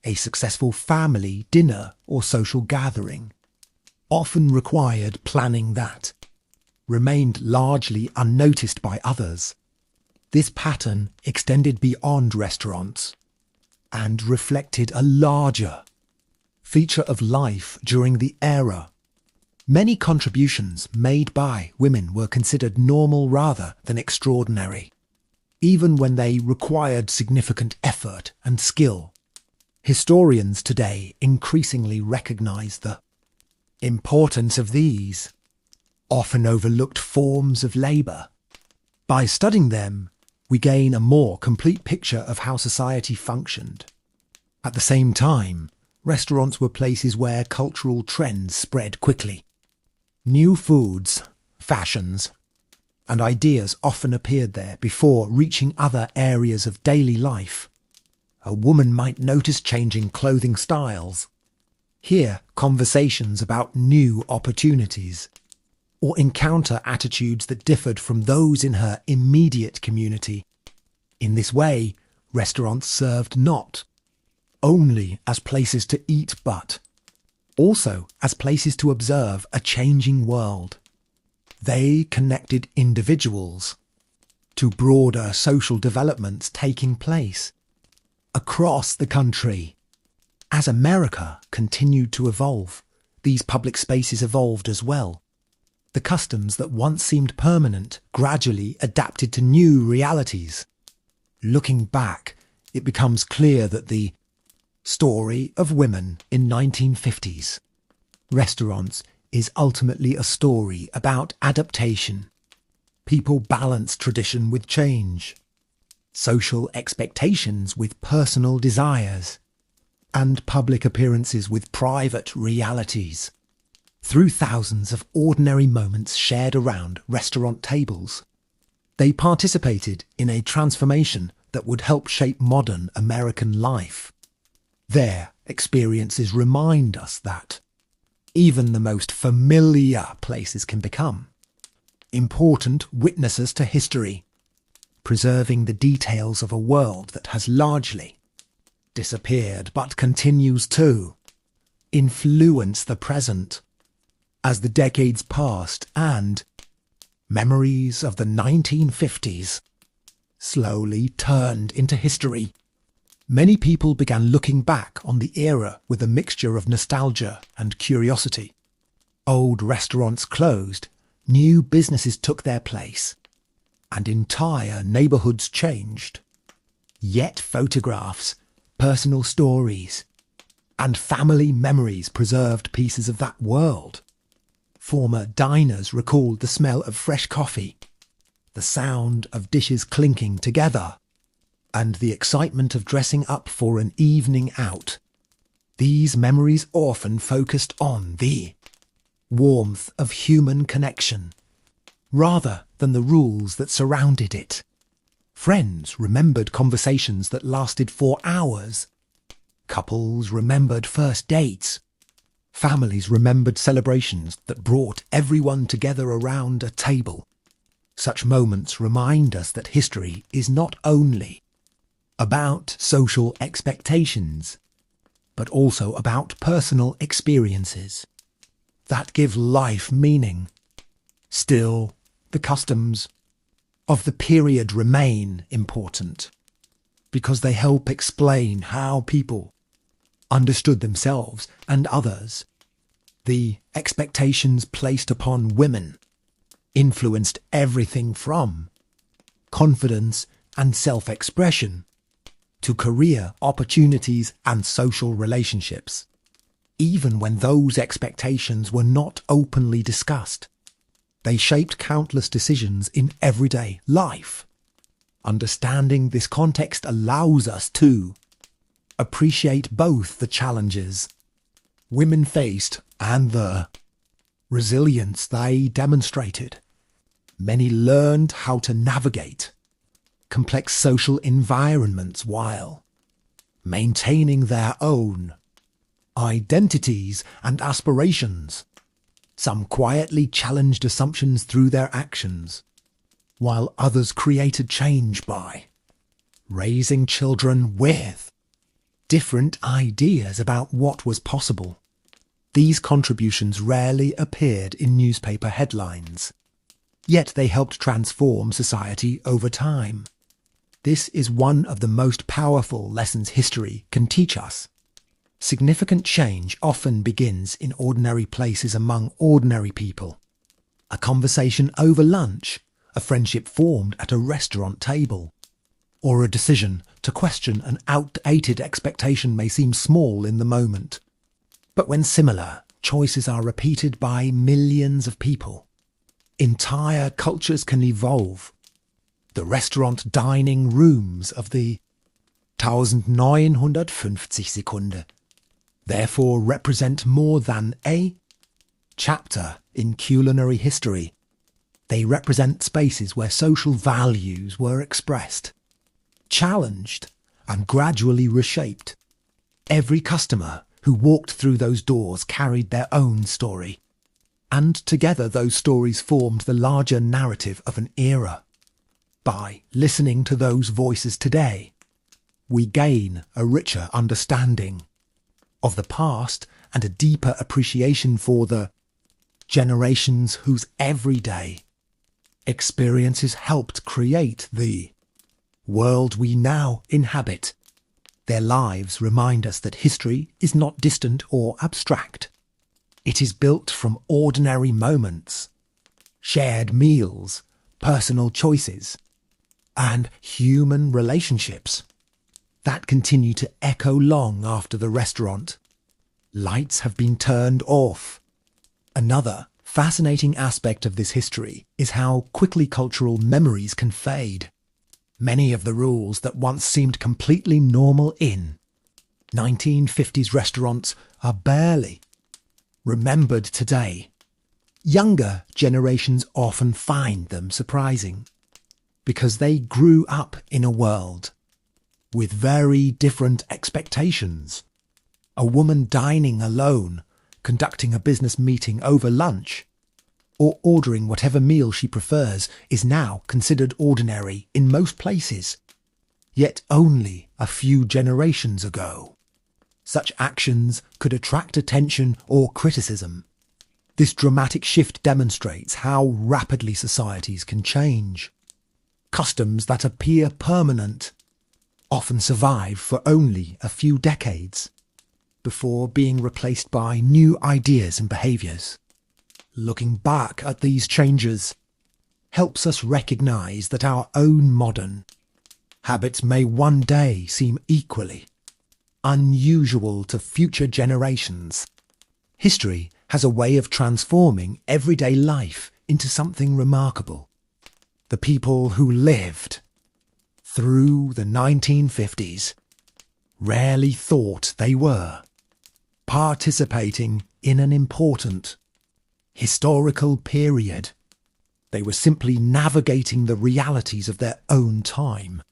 A successful family dinner or social gathering often required planning that remained largely unnoticed by others. This pattern extended beyond restaurants and reflected a larger feature of life during the era. Many contributions made by women were considered normal rather than extraordinary, even when they required significant effort and skill. Historians today increasingly recognize the importance of these often overlooked forms of labour. By studying them, we gain a more complete picture of how society functioned. At the same time, restaurants were places where cultural trends spread quickly. New foods, fashions, and ideas often appeared there before reaching other areas of daily life. A woman might notice changing clothing styles, hear conversations about new opportunities, or encounter attitudes that differed from those in her immediate community. In this way, restaurants served not only as places to eat but also as places to observe a changing world. They connected individuals, to broader social developments taking place across the country. As America continued to evolve, these public spaces evolved as well. The customs that once seemed permanent gradually adapted to new realities. Looking back, it becomes clear that the story of women in 1950s restaurants is ultimately a story about adaptation. People balance tradition with change, social expectations with personal desires, and public appearances with private realities. Through thousands of ordinary moments shared around restaurant tables, they participated in a transformation that would help shape modern American life. Their experiences remind us that even the most familiar places can become important witnesses to history, preserving the details of a world that has largely disappeared but continues to influence the present. As the decades passed and memories of the 1950s slowly turned into history, many people began looking back on the era with a mixture of nostalgia and curiosity. Old restaurants closed, new businesses took their place, and entire neighbourhoods changed. Yet photographs, personal stories, and family memories preserved pieces of that world. Former diners recalled the smell of fresh coffee, the sound of dishes clinking together, and the excitement of dressing up for an evening out. These memories often focused on the warmth of human connection, rather than the rules that surrounded it. Friends remembered conversations that lasted for hours. Couples remembered first dates. Families remembered celebrations that brought everyone together around a table. Such moments remind us that history is not only about social expectations, but also about personal experiences that give life meaning. Still, the customs of the period remain important because they help explain how people understood themselves and others. The expectations placed upon women influenced everything from confidence and self-expression to career opportunities and social relationships, even when those expectations were not openly discussed. They shaped countless decisions in everyday life. Understanding this context allows us to appreciate both the challenges women faced and the resilience they demonstrated. Many learned how to navigate complex social environments while maintaining their own identities and aspirations. Some quietly challenged assumptions through their actions, while others created change by raising children with different ideas about what was possible. These contributions rarely appeared in newspaper headlines, yet they helped transform society over time. This is one of the most powerful lessons history can teach us. Significant change often begins in ordinary places among ordinary people. A conversation over lunch, a friendship formed at a restaurant table, or a decision to question an outdated expectation may seem small in the moment. But when similar choices are repeated by millions of people, entire cultures can evolve. The restaurant dining rooms of the 1950 Sekunde therefore represent more than a chapter in culinary history. They represent spaces where social values were expressed, challenged, and gradually reshaped. Every customer who walked through those doors carried their own story, and together those stories formed the larger narrative of an era. By listening to those voices today, we gain a richer understanding of the past and a deeper appreciation for the generations whose everyday Experiences helped create the world we now inhabit. Their lives remind us that history is not distant or abstract. It is built from ordinary moments, shared meals, personal choices, and human relationships that continue to echo long after the restaurant lights have been turned off. Another fascinating aspect of this history is how quickly cultural memories can fade. Many of the rules that once seemed completely normal in 1950s restaurants are barely remembered today. Younger generations often find them surprising because they grew up in a world with very different expectations. A woman dining alone, conducting a business meeting over lunch, or ordering whatever meal she prefers is now considered ordinary in most places. Yet only a few generations ago, such actions could attract attention or criticism. This dramatic shift demonstrates how rapidly societies can change. Customs that appear permanent often survive for only a few decades before being replaced by new ideas and behaviours. Looking back at these changes helps us recognise that our own modern habits may one day seem equally unusual to future generations. History has a way of transforming everyday life into something remarkable. The people who lived through the 1950s rarely thought they were participating in an important historical period. They were simply navigating the realities of their own time.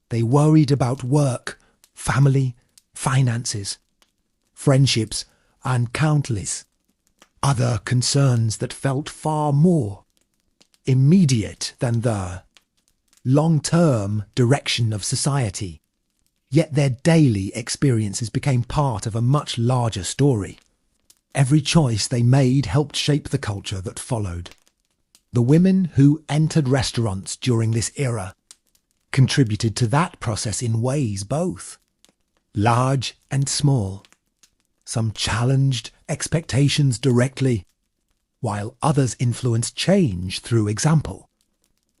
They worried about work, family, finances, friendships, and countless other concerns that felt far more immediate than the long-term direction of society. Yet their daily experiences became part of a much larger story. Every choice they made helped shape the culture that followed. The women who entered restaurants during this era contributed to that process in ways both large and small. Some challenged expectations directly, while others influenced change through example,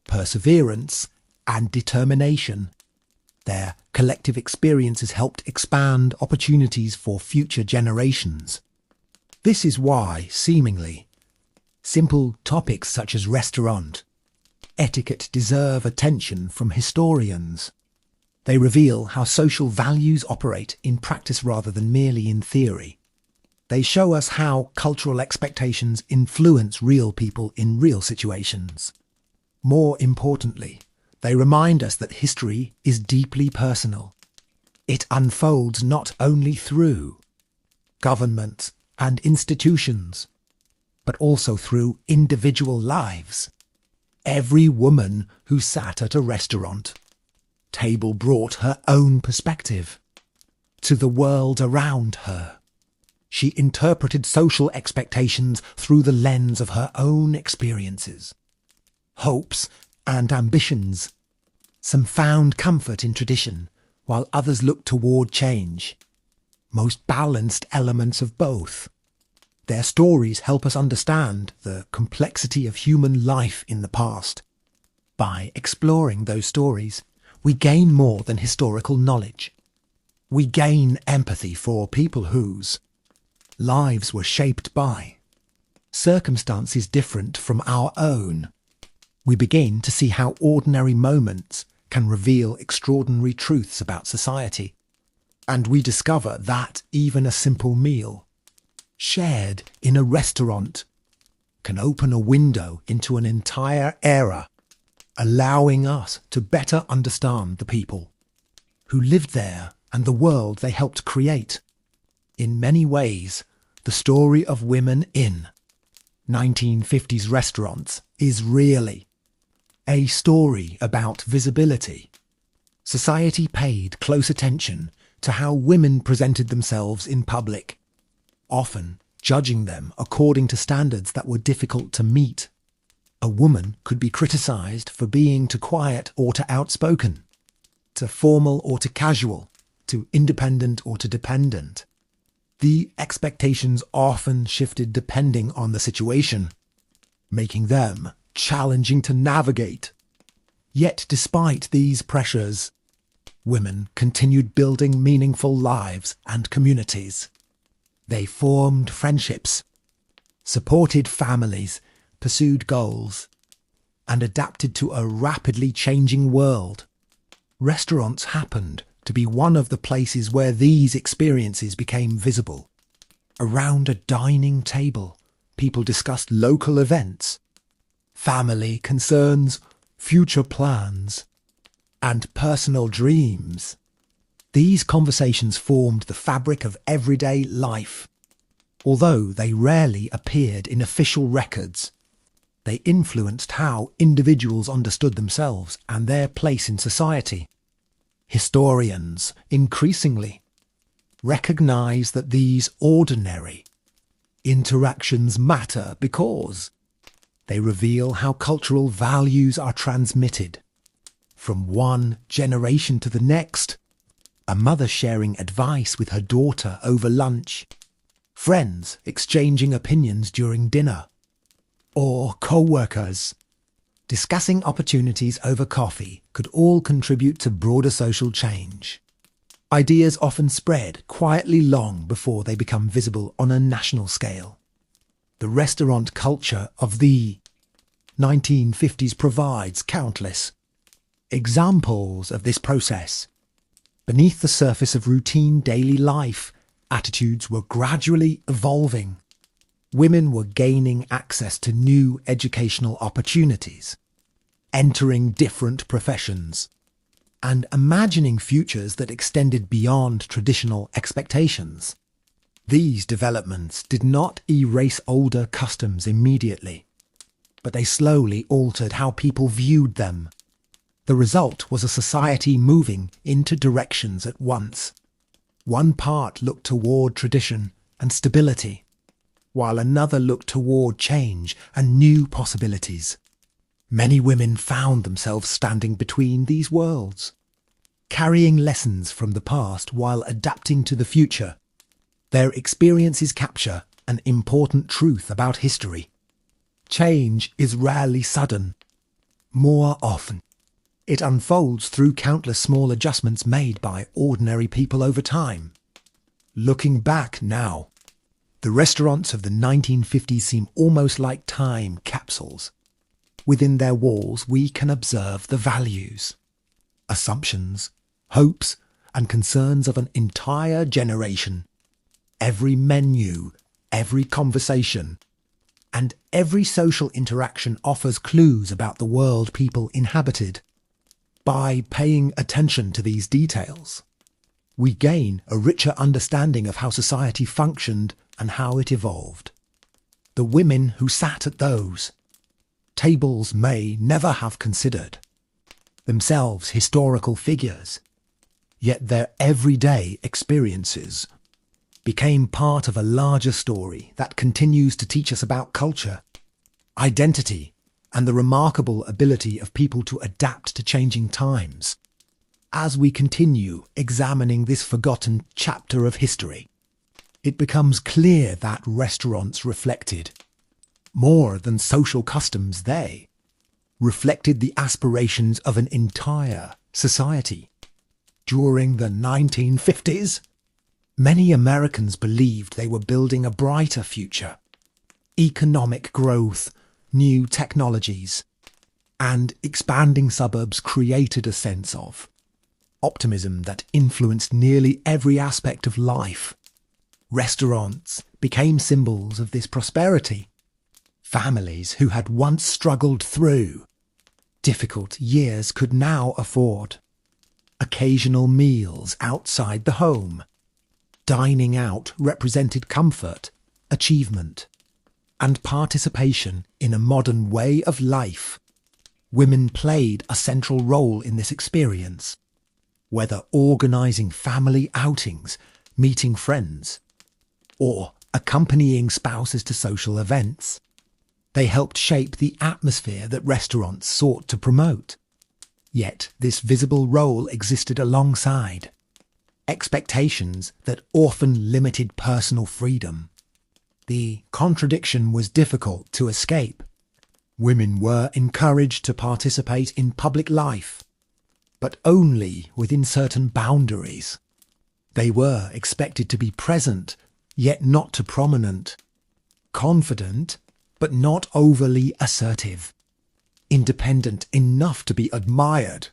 perseverance, and determination. Their collective experiences helped expand opportunities for future generations. This is why, seemingly, simple topics such as restaurant etiquette deserve attention from historians. They reveal how social values operate in practice rather than merely in theory. They show us how cultural expectations influence real people in real situations. More importantly, they remind us that history is deeply personal. It unfolds not only through governments and institutions, but also through individual lives. Every woman who sat at a restaurant table brought her own perspective to the world around her. She interpreted social expectations through the lens of her own experiences, hopes, and ambitions. Some found comfort in tradition, while others looked toward change. Most balanced elements of both. Their stories help us understand the complexity of human life in the past. By exploring those stories, we gain more than historical knowledge. We gain empathy for people whose lives were shaped by circumstances different from our own. We begin to see how ordinary moments can reveal extraordinary truths about society. And we discover that even a simple meal, shared in a restaurant, can open a window into an entire era, allowing us to better understand the people who lived there and the world they helped create. In many ways, the story of women in 1950s restaurants is really a story about visibility. Society paid close attention to how women presented themselves in public, often judging them according to standards that were difficult to meet. A woman could be criticized for being too quiet or too outspoken, too formal or too casual, too independent or too dependent. The expectations often shifted depending on the situation, making them challenging to navigate. Yet despite these pressures, women continued building meaningful lives and communities. They formed friendships, supported families, pursued goals, and adapted to a rapidly changing world. Restaurants happened to be one of the places where these experiences became visible. Around a dining table, people discussed local events, family concerns, future plans, and personal dreams. These conversations formed the fabric of everyday life. Although they rarely appeared in official records, they influenced how individuals understood themselves and their place in society. Historians increasingly recognize that these ordinary interactions matter because they reveal how cultural values are transmitted from one generation to the next. A mother sharing advice with her daughter over lunch, friends exchanging opinions during dinner, or co-workers discussing opportunities over coffee could all contribute to broader social change. Ideas often spread quietly long before they become visible on a national scale. The restaurant culture of the 1950s provides countless examples of this process. Beneath the surface of routine daily life, attitudes were gradually evolving. Women were gaining access to new educational opportunities, entering different professions, and imagining futures that extended beyond traditional expectations. These developments did not erase older customs immediately, but they slowly altered how people viewed them. The result was a society moving in two directions at once. One part looked toward tradition and stability, while another looked toward change and new possibilities. Many women found themselves standing between these worlds, carrying lessons from the past while adapting to the future. Their experiences capture an important truth about history. Change is rarely sudden. More often, it unfolds through countless small adjustments made by ordinary people over time. Looking back now, the restaurants of the 1950s seem almost like time capsules. Within their walls, we can observe the values, assumptions, hopes, and concerns of an entire generation. Every menu, every conversation, and every social interaction offers clues about the world people inhabited. By paying attention to these details, we gain a richer understanding of how society functioned and how it evolved. The women who sat at those tables may never have considered themselves historical figures, yet their everyday experiences became part of a larger story that continues to teach us about culture, identity, and the remarkable ability of people to adapt to changing times. As we continue examining this forgotten chapter of history, it becomes clear that restaurants reflected more than social customs. They reflected the aspirations of an entire society. During the 1950s, many Americans believed they were building a brighter future. Economic growth, new technologies, and expanding suburbs created a sense of optimism that influenced nearly every aspect of life. Restaurants became symbols of this prosperity. Families who had once struggled through difficult years could now afford occasional meals outside the home. Dining out represented comfort, achievement, and participation in a modern way of life. Women played a central role in this experience, whether organising family outings, meeting friends, or accompanying spouses to social events. They helped shape the atmosphere that restaurants sought to promote. Yet this visible role existed alongside expectations that often limited personal freedom. The contradiction was difficult to escape. Women were encouraged to participate in public life, but only within certain boundaries. They were expected to be present, yet not too prominent, confident, but not overly assertive, independent enough to be admired,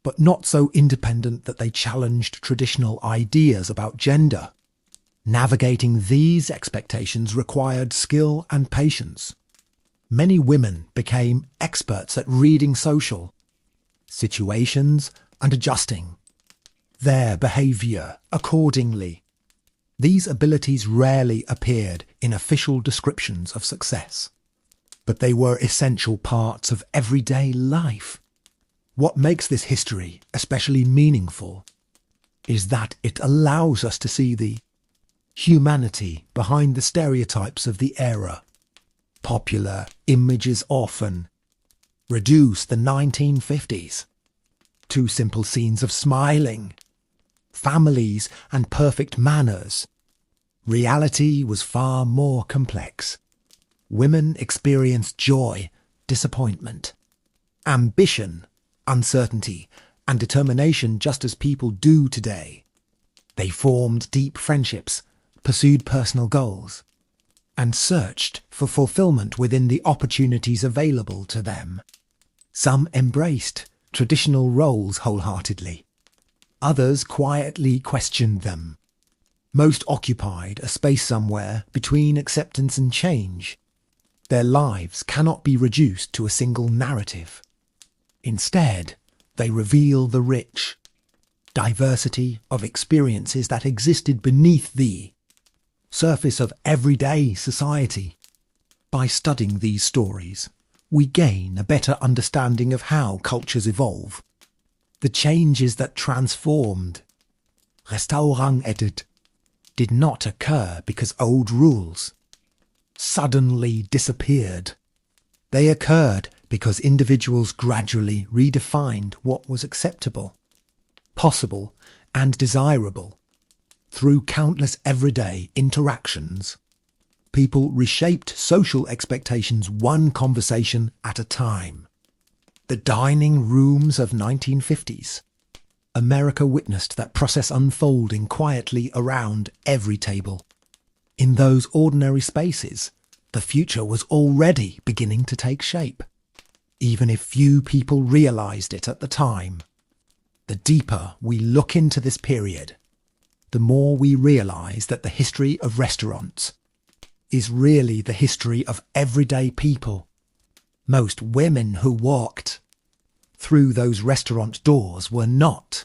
but not so independent that they challenged traditional ideas about gender. Navigating these expectations required skill and patience. Many women became experts at reading social situations and adjusting their behaviour accordingly. These abilities rarely appeared in official descriptions of success, but they were essential parts of everyday life. What makes this history especially meaningful is that it allows us to see the humanity behind the stereotypes of the era. Popular images often reduce the 1950s to simple scenes of smiling, families and perfect manners. Reality was far more complex. Women experienced joy, disappointment, ambition, uncertainty, and determination just as people do today. They formed deep friendships, pursued personal goals, and searched for fulfillment within the opportunities available to them. Some embraced traditional roles wholeheartedly. Others quietly questioned them. Most occupied a space somewhere between acceptance and change. Their lives cannot be reduced to a single narrative. Instead, they reveal the rich diversity of experiences that existed beneath the surface of everyday society. By studying these stories, we gain a better understanding of how cultures evolve. The changes that transformed unwanted did not occur because old rules suddenly disappeared. They occurred because individuals gradually redefined what was acceptable, possible, and desirable. Through countless everyday interactions, people reshaped social expectations one conversation at a time. The dining rooms of 1950s. America witnessed that process unfolding quietly around every table. In those ordinary spaces, the future was already beginning to take shape, even if few people realized it at the time. The deeper we look into this period, the more we realize that the history of restaurants is really the history of everyday people. Most women who walked through those restaurant doors were not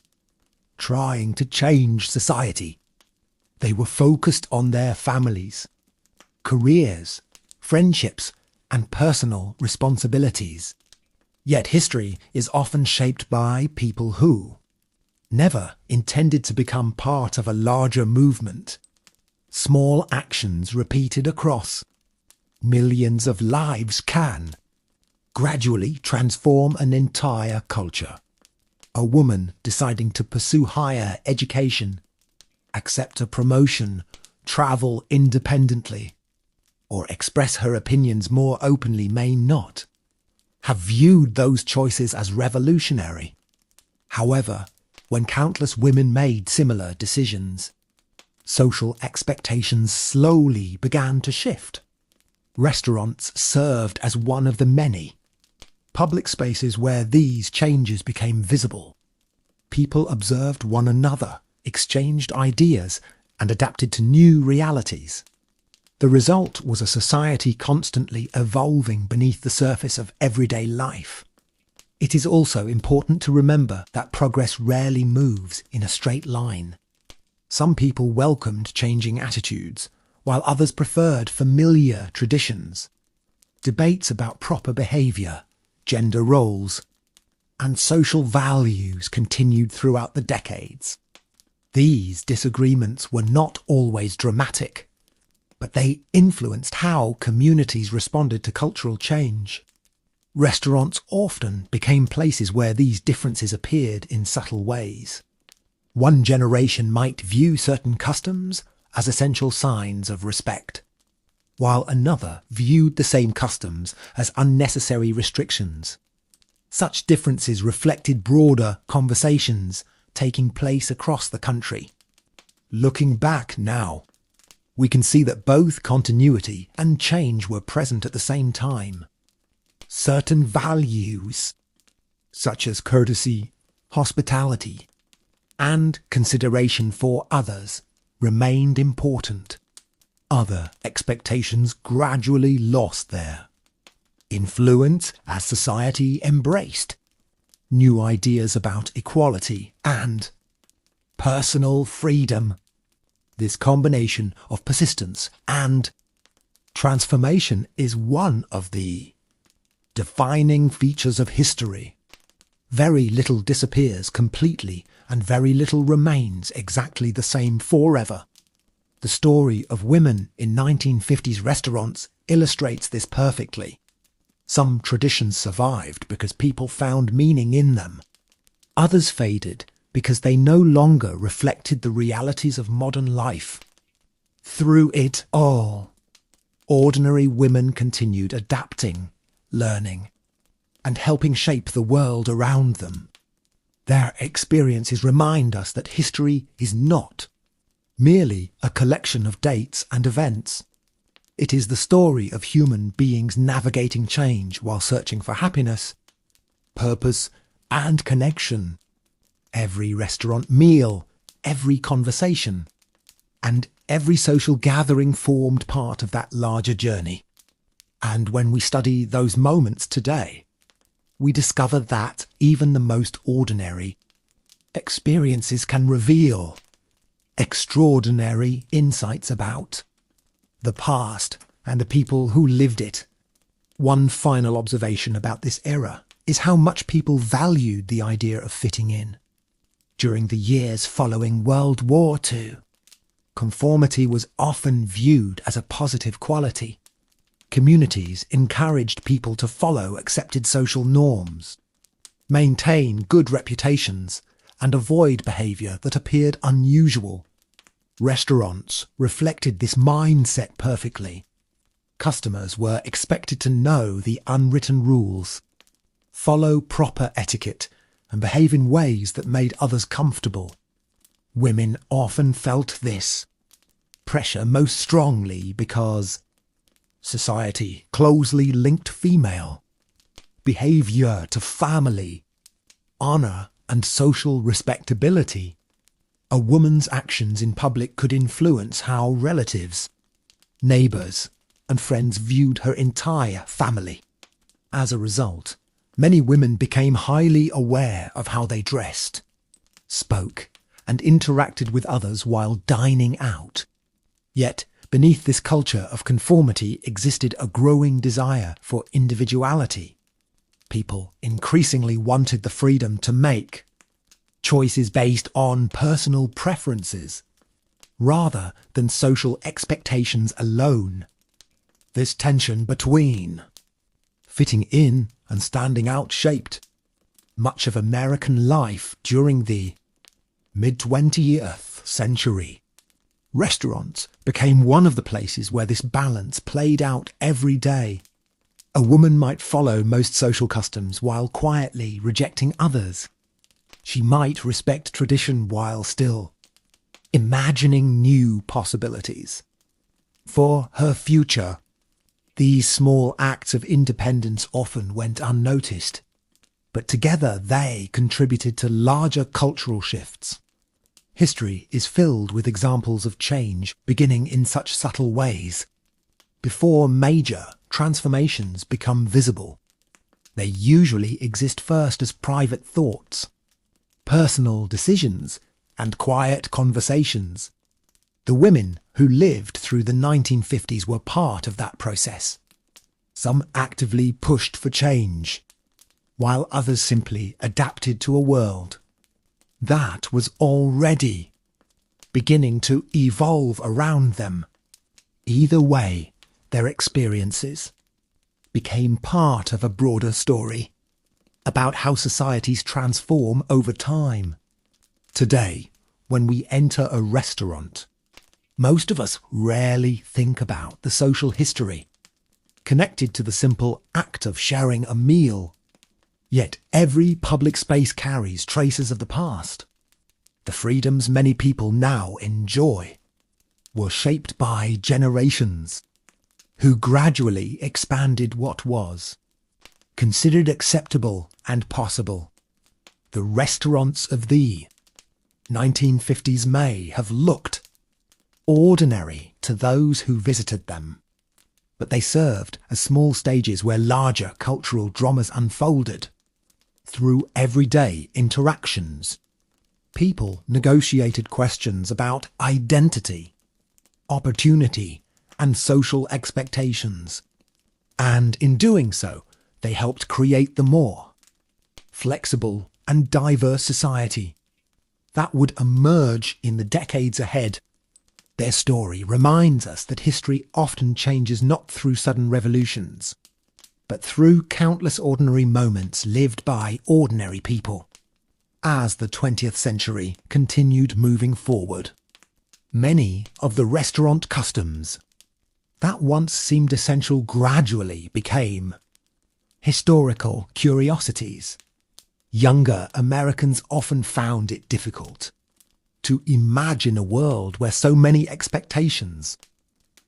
trying to change society. They were focused on their families, careers, friendships, and personal responsibilities. Yet history is often shaped by people who never intended to become part of a larger movement. Small actions repeated across millions of lives can gradually transform an entire culture. A woman deciding to pursue higher education, accept a promotion, travel independently, or express her opinions more openly may not have viewed those choices as revolutionary. However, when countless women made similar decisions, social expectations slowly began to shift. Restaurants served as one of the many public spaces where these changes became visible. People observed one another, exchanged ideas, and adapted to new realities. The result was a society constantly evolving beneath the surface of everyday life. It is also important to remember that progress rarely moves in a straight line. Some people welcomed changing attitudes, while others preferred familiar traditions. Debates about proper behaviour, gender roles, and social values continued throughout the decades. These disagreements were not always dramatic, but they influenced how communities responded to cultural change. Restaurants often became places where these differences appeared in subtle ways. One generation might view certain customs as essential signs of respect, while another viewed the same customs as unnecessary restrictions. Such differences reflected broader conversations taking place across the country. Looking back now, we can see that both continuity and change were present at the same time. Certain values, such as courtesy, hospitality, and consideration for others, remained important. Other expectations gradually lost their influence as society embraced new ideas about equality and personal freedom. This combination of persistence and transformation is one of the defining features of history. Very little disappears completely and very little remains exactly the same forever. The story of women in 1950s restaurants illustrates this perfectly. Some traditions survived because people found meaning in them. Others faded because they no longer reflected the realities of modern life. Through it all, ordinary women continued adapting, learning, and helping shape the world around them. Their experiences remind us that history is not merely a collection of dates and events. It is the story of human beings navigating change while searching for happiness, purpose, and connection. Every restaurant meal, every conversation, and every social gathering formed part of that larger journey. And when we study those moments today, we discover that even the most ordinary experiences can reveal extraordinary insights about the past and the people who lived it. One final observation about this era is how much people valued the idea of fitting in. During the years following World War II, conformity was often viewed as a positive quality. Communities encouraged people to follow accepted social norms, maintain good reputations, and avoid behaviour that appeared unusual. Restaurants reflected this mindset perfectly. Customers were expected to know the unwritten rules, follow proper etiquette, and behave in ways that made others comfortable. Women often felt this pressure most strongly because society closely linked female behaviour to family, honour, and social respectability. A woman's actions in public could influence how relatives, neighbours, and friends viewed her entire family. As a result, many women became highly aware of how they dressed, spoke, and interacted with others while dining out. Yet, beneath this culture of conformity existed a growing desire for individuality. People increasingly wanted the freedom to make choices based on personal preferences, rather than social expectations alone. This tension between fitting in and standing out shaped much of American life during the mid-20th century. Restaurants became one of the places where this balance played out every day. A woman might follow most social customs while quietly rejecting others. She might respect tradition while still imagining new possibilities for her future. These small acts of independence often went unnoticed, but together they contributed to larger cultural shifts. History is filled with examples of change beginning in such subtle ways. Before major transformations become visible, they usually exist first as private thoughts, personal decisions, and quiet conversations. The women who lived through the 1950s were part of that process. Some actively pushed for change, while others simply adapted to a world that was already beginning to evolve around them. Either way, their experiences became part of a broader story about how societies transform over time. Today, when we enter a restaurant, most of us rarely think about the social history connected to the simple act of sharing a meal. Yet every public space carries traces of the past. The freedoms many people now enjoy were shaped by generations who gradually expanded what was considered acceptable and possible. The restaurants of the 1950s may have looked ordinary to those who visited them, but they served as small stages where larger cultural dramas unfolded. Through everyday interactions, people negotiated questions about identity, opportunity, and social expectations. And in doing so, they helped create the more flexible and diverse society that would emerge in the decades ahead. Their story reminds us that history often changes not through sudden revolutions, but through countless ordinary moments lived by ordinary people. As the 20th century continued moving forward, many of the restaurant customs that once seemed essential gradually became historical curiosities. Younger Americans often found it difficult to imagine a world where so many expectations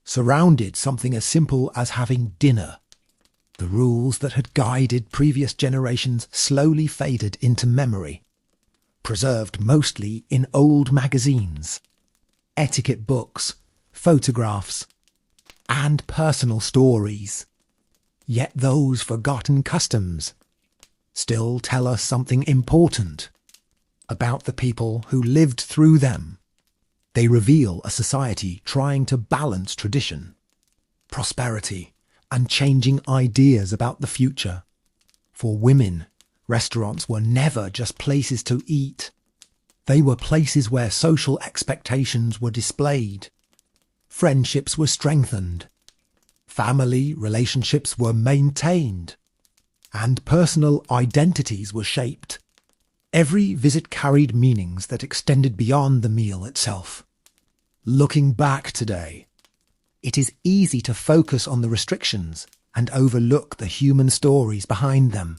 surrounded something as simple as having dinner. The rules that had guided previous generations slowly faded into memory, preserved mostly in old magazines, etiquette books, photographs, and personal stories. Yet those forgotten customs still tell us something important about the people who lived through them. They reveal a society trying to balance tradition, prosperity, and changing ideas about the future. For women, restaurants were never just places to eat. They were places where social expectations were displayed. Friendships were strengthened. Family relationships were maintained. And personal identities were shaped. Every visit carried meanings that extended beyond the meal itself. Looking back today, it is easy to focus on the restrictions and overlook the human stories behind them.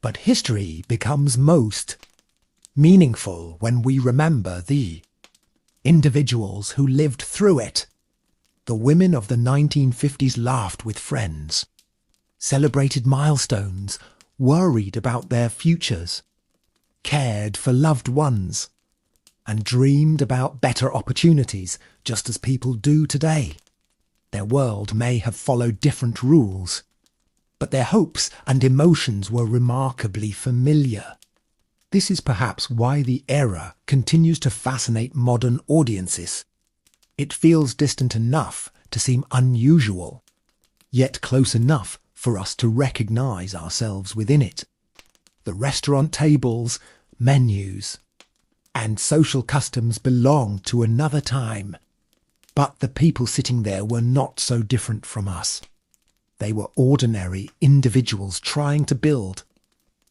But history becomes most meaningful when we remember the individuals who lived through it. The women of the 1950s laughed with friends, celebrated milestones, worried about their futures, cared for loved ones, and dreamed about better opportunities, just as people do today. Their world may have followed different rules, but their hopes and emotions were remarkably familiar. This is perhaps why the era continues to fascinate modern audiences. It feels distant enough to seem unusual, yet close enough for us to recognize ourselves within it. The restaurant tables, menus, and social customs belong to another time, but the people sitting there were not so different from us. They were ordinary individuals trying to build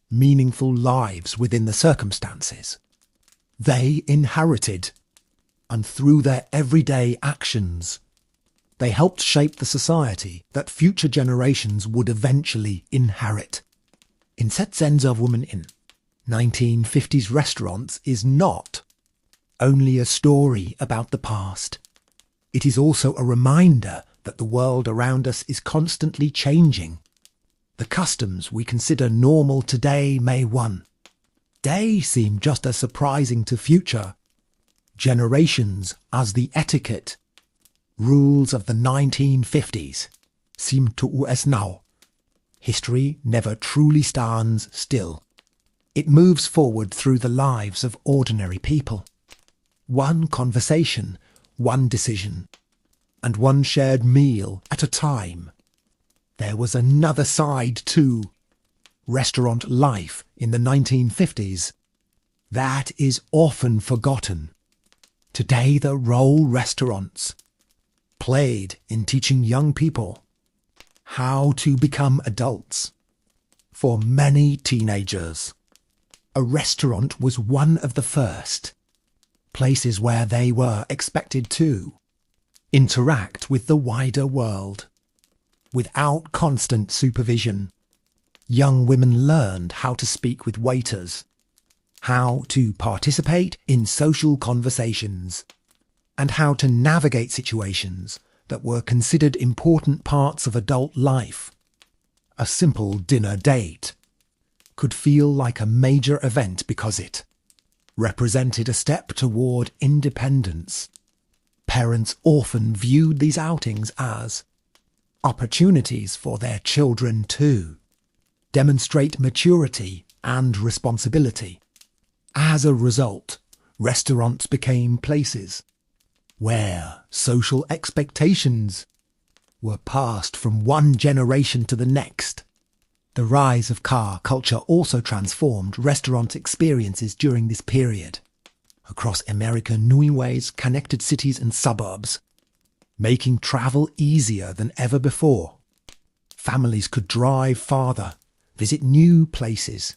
meaningful lives within the circumstances they inherited, and through their everyday actions, they helped shape the society that future generations would eventually inherit. In Setzen's of Women in 1950s Restaurants is not only a story about the past. It is also a reminder that the world around us is constantly changing. The customs we consider normal today may one day seem just as surprising to future generations as the etiquette rules of the 1950s seem to us now. History never truly stands still. It moves forward through the lives of ordinary people. One conversation, one decision, and one shared meal at a time. There was another side to restaurant life in the 1950s that is often forgotten. Today the role restaurants played in teaching young people how to become adults. For many teenagers, a restaurant was one of the first places where they were expected to interact with the wider world. Without constant supervision, young women learned how to speak with waiters, how to participate in social conversations, and how to navigate situations that were considered important parts of adult life. A simple dinner date could feel like a major event because it represented a step toward independence. Parents often viewed these outings as opportunities for their children to demonstrate maturity and responsibility. As a result, restaurants became places where social expectations were passed from one generation to the next. The rise of car culture also transformed restaurant experiences during this period. Across America, new ways connected cities and suburbs, making travel easier than ever before. Families could drive farther, visit new places,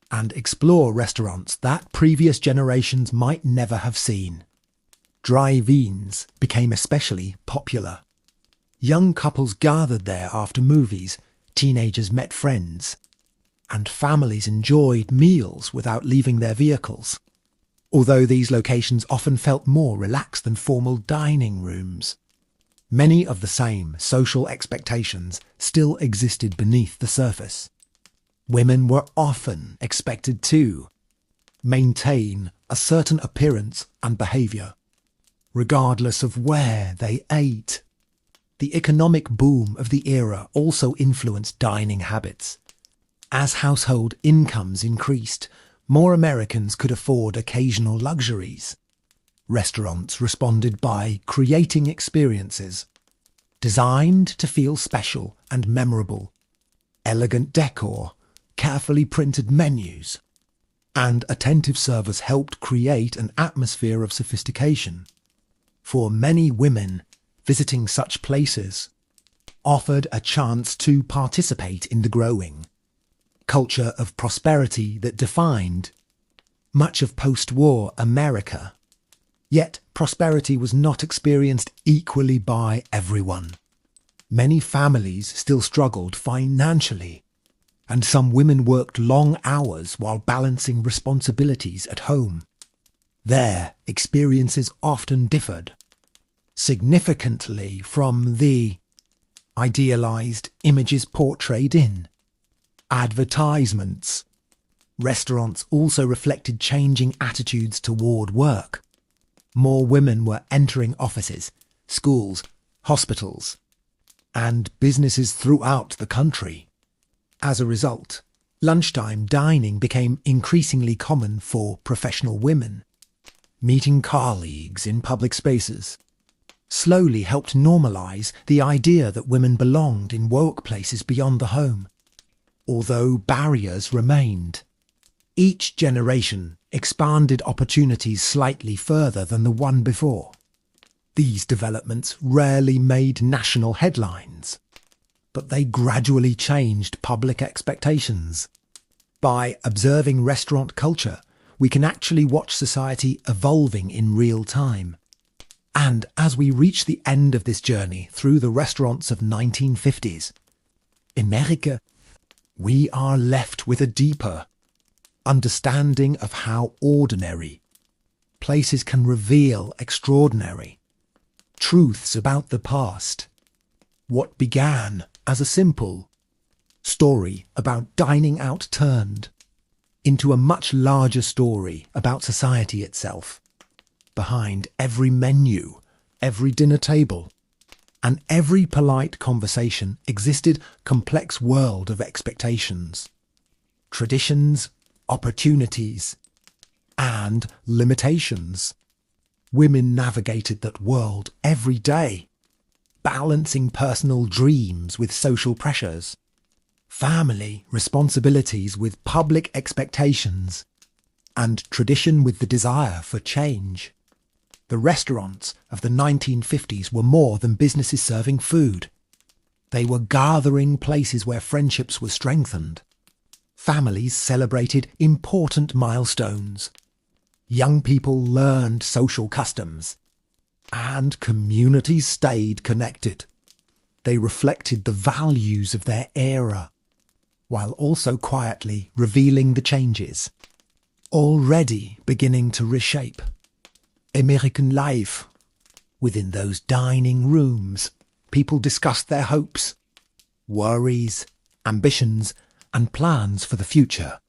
and explore restaurants that previous generations might never have seen. Drive-ins became especially popular. Young couples gathered there after movies, teenagers met friends, and families enjoyed meals without leaving their vehicles. Although these locations often felt more relaxed than formal dining rooms, many of the same social expectations still existed beneath the surface. Women were often expected to maintain a certain appearance and behaviour, regardless of where they ate. The economic boom of the era also influenced dining habits. As household incomes increased, more Americans could afford occasional luxuries. Restaurants responded by creating experiences designed to feel special and memorable. Elegant decor, carefully printed menus, and attentive servers helped create an atmosphere of sophistication. For many women, visiting such places offered a chance to participate in the growing culture of prosperity that defined much of post-war America. Yet prosperity was not experienced equally by everyone. Many families still struggled financially, and some women worked long hours while balancing responsibilities at home. Their experiences often differed significantly from the idealized images portrayed in advertisements. Restaurants also reflected changing attitudes toward work. More women were entering offices, schools, hospitals, and businesses throughout the country. As a result, lunchtime dining became increasingly common for professional women. Meeting colleagues in public spaces slowly helped normalize the idea that women belonged in workplaces beyond the home. Although barriers remained, each generation expanded opportunities slightly further than the one before. These developments rarely made national headlines, but they gradually changed public expectations. By observing restaurant culture, we can actually watch society evolving in real time. And as we reach the end of this journey through the restaurants of 1950s, America, we are left with a deeper understanding of how ordinary places can reveal extraordinary truths about the past. What began as a simple story about dining out turned into a much larger story about society itself. Behind every menu, every dinner table, and every polite conversation existed a complex world of expectations, traditions, opportunities, and limitations. Women navigated that world every day, balancing personal dreams with social pressures, family responsibilities with public expectations, and tradition with the desire for change. The restaurants of the 1950s were more than businesses serving food. They were gathering places where friendships were strengthened. Families celebrated important milestones. Young people learned social customs. And communities stayed connected. They reflected the values of their era, while also quietly revealing the changes already beginning to reshape American life. Within those dining rooms, people discussed their hopes, worries, ambitions, and plans for the future.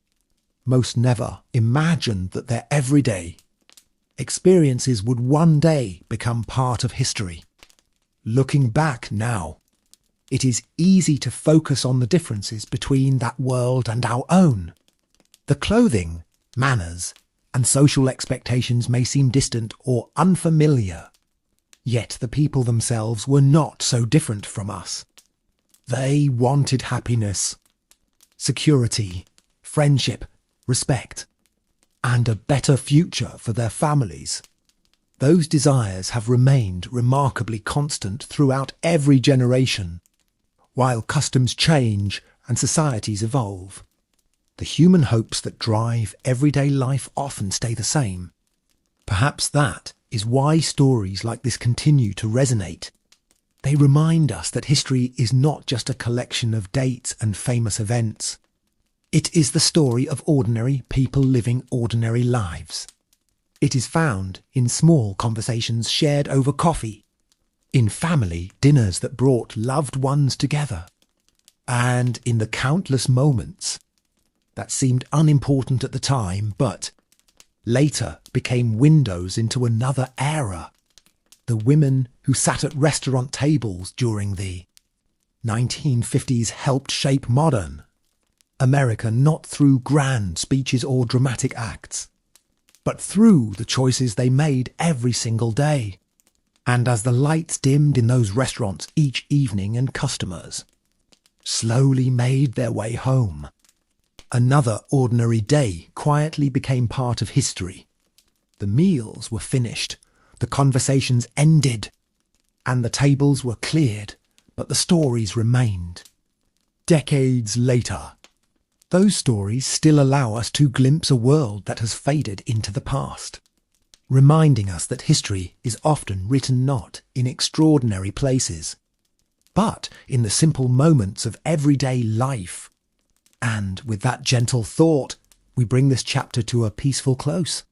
Most never imagined that their everyday experiences would one day become part of history. Looking back now, it is easy to focus on the differences between that world and our own. The clothing, manners, and social expectations may seem distant or unfamiliar, yet the people themselves were not so different from us. They wanted happiness, security, friendship, respect, and a better future for their families. Those desires have remained remarkably constant throughout every generation. While customs change and societies evolve, the human hopes that drive everyday life often stay the same. Perhaps that is why stories like this continue to resonate. They remind us that history is not just a collection of dates and famous events. It is the story of ordinary people living ordinary lives. It is found in small conversations shared over coffee, in family dinners that brought loved ones together, and in the countless moments that seemed unimportant at the time but later became windows into another era. The women who sat at restaurant tables during the 1950s helped shape modern America, not through grand speeches or dramatic acts, but through the choices they made every single day. And as the lights dimmed in those restaurants each evening and customers slowly made their way home, another ordinary day quietly became part of history. The meals were finished, the conversations ended, and the tables were cleared, but the stories remained. Decades later, those stories still allow us to glimpse a world that has faded into the past, reminding us that history is often written not in extraordinary places, but in the simple moments of everyday life. And with that gentle thought, we bring this chapter to a peaceful close.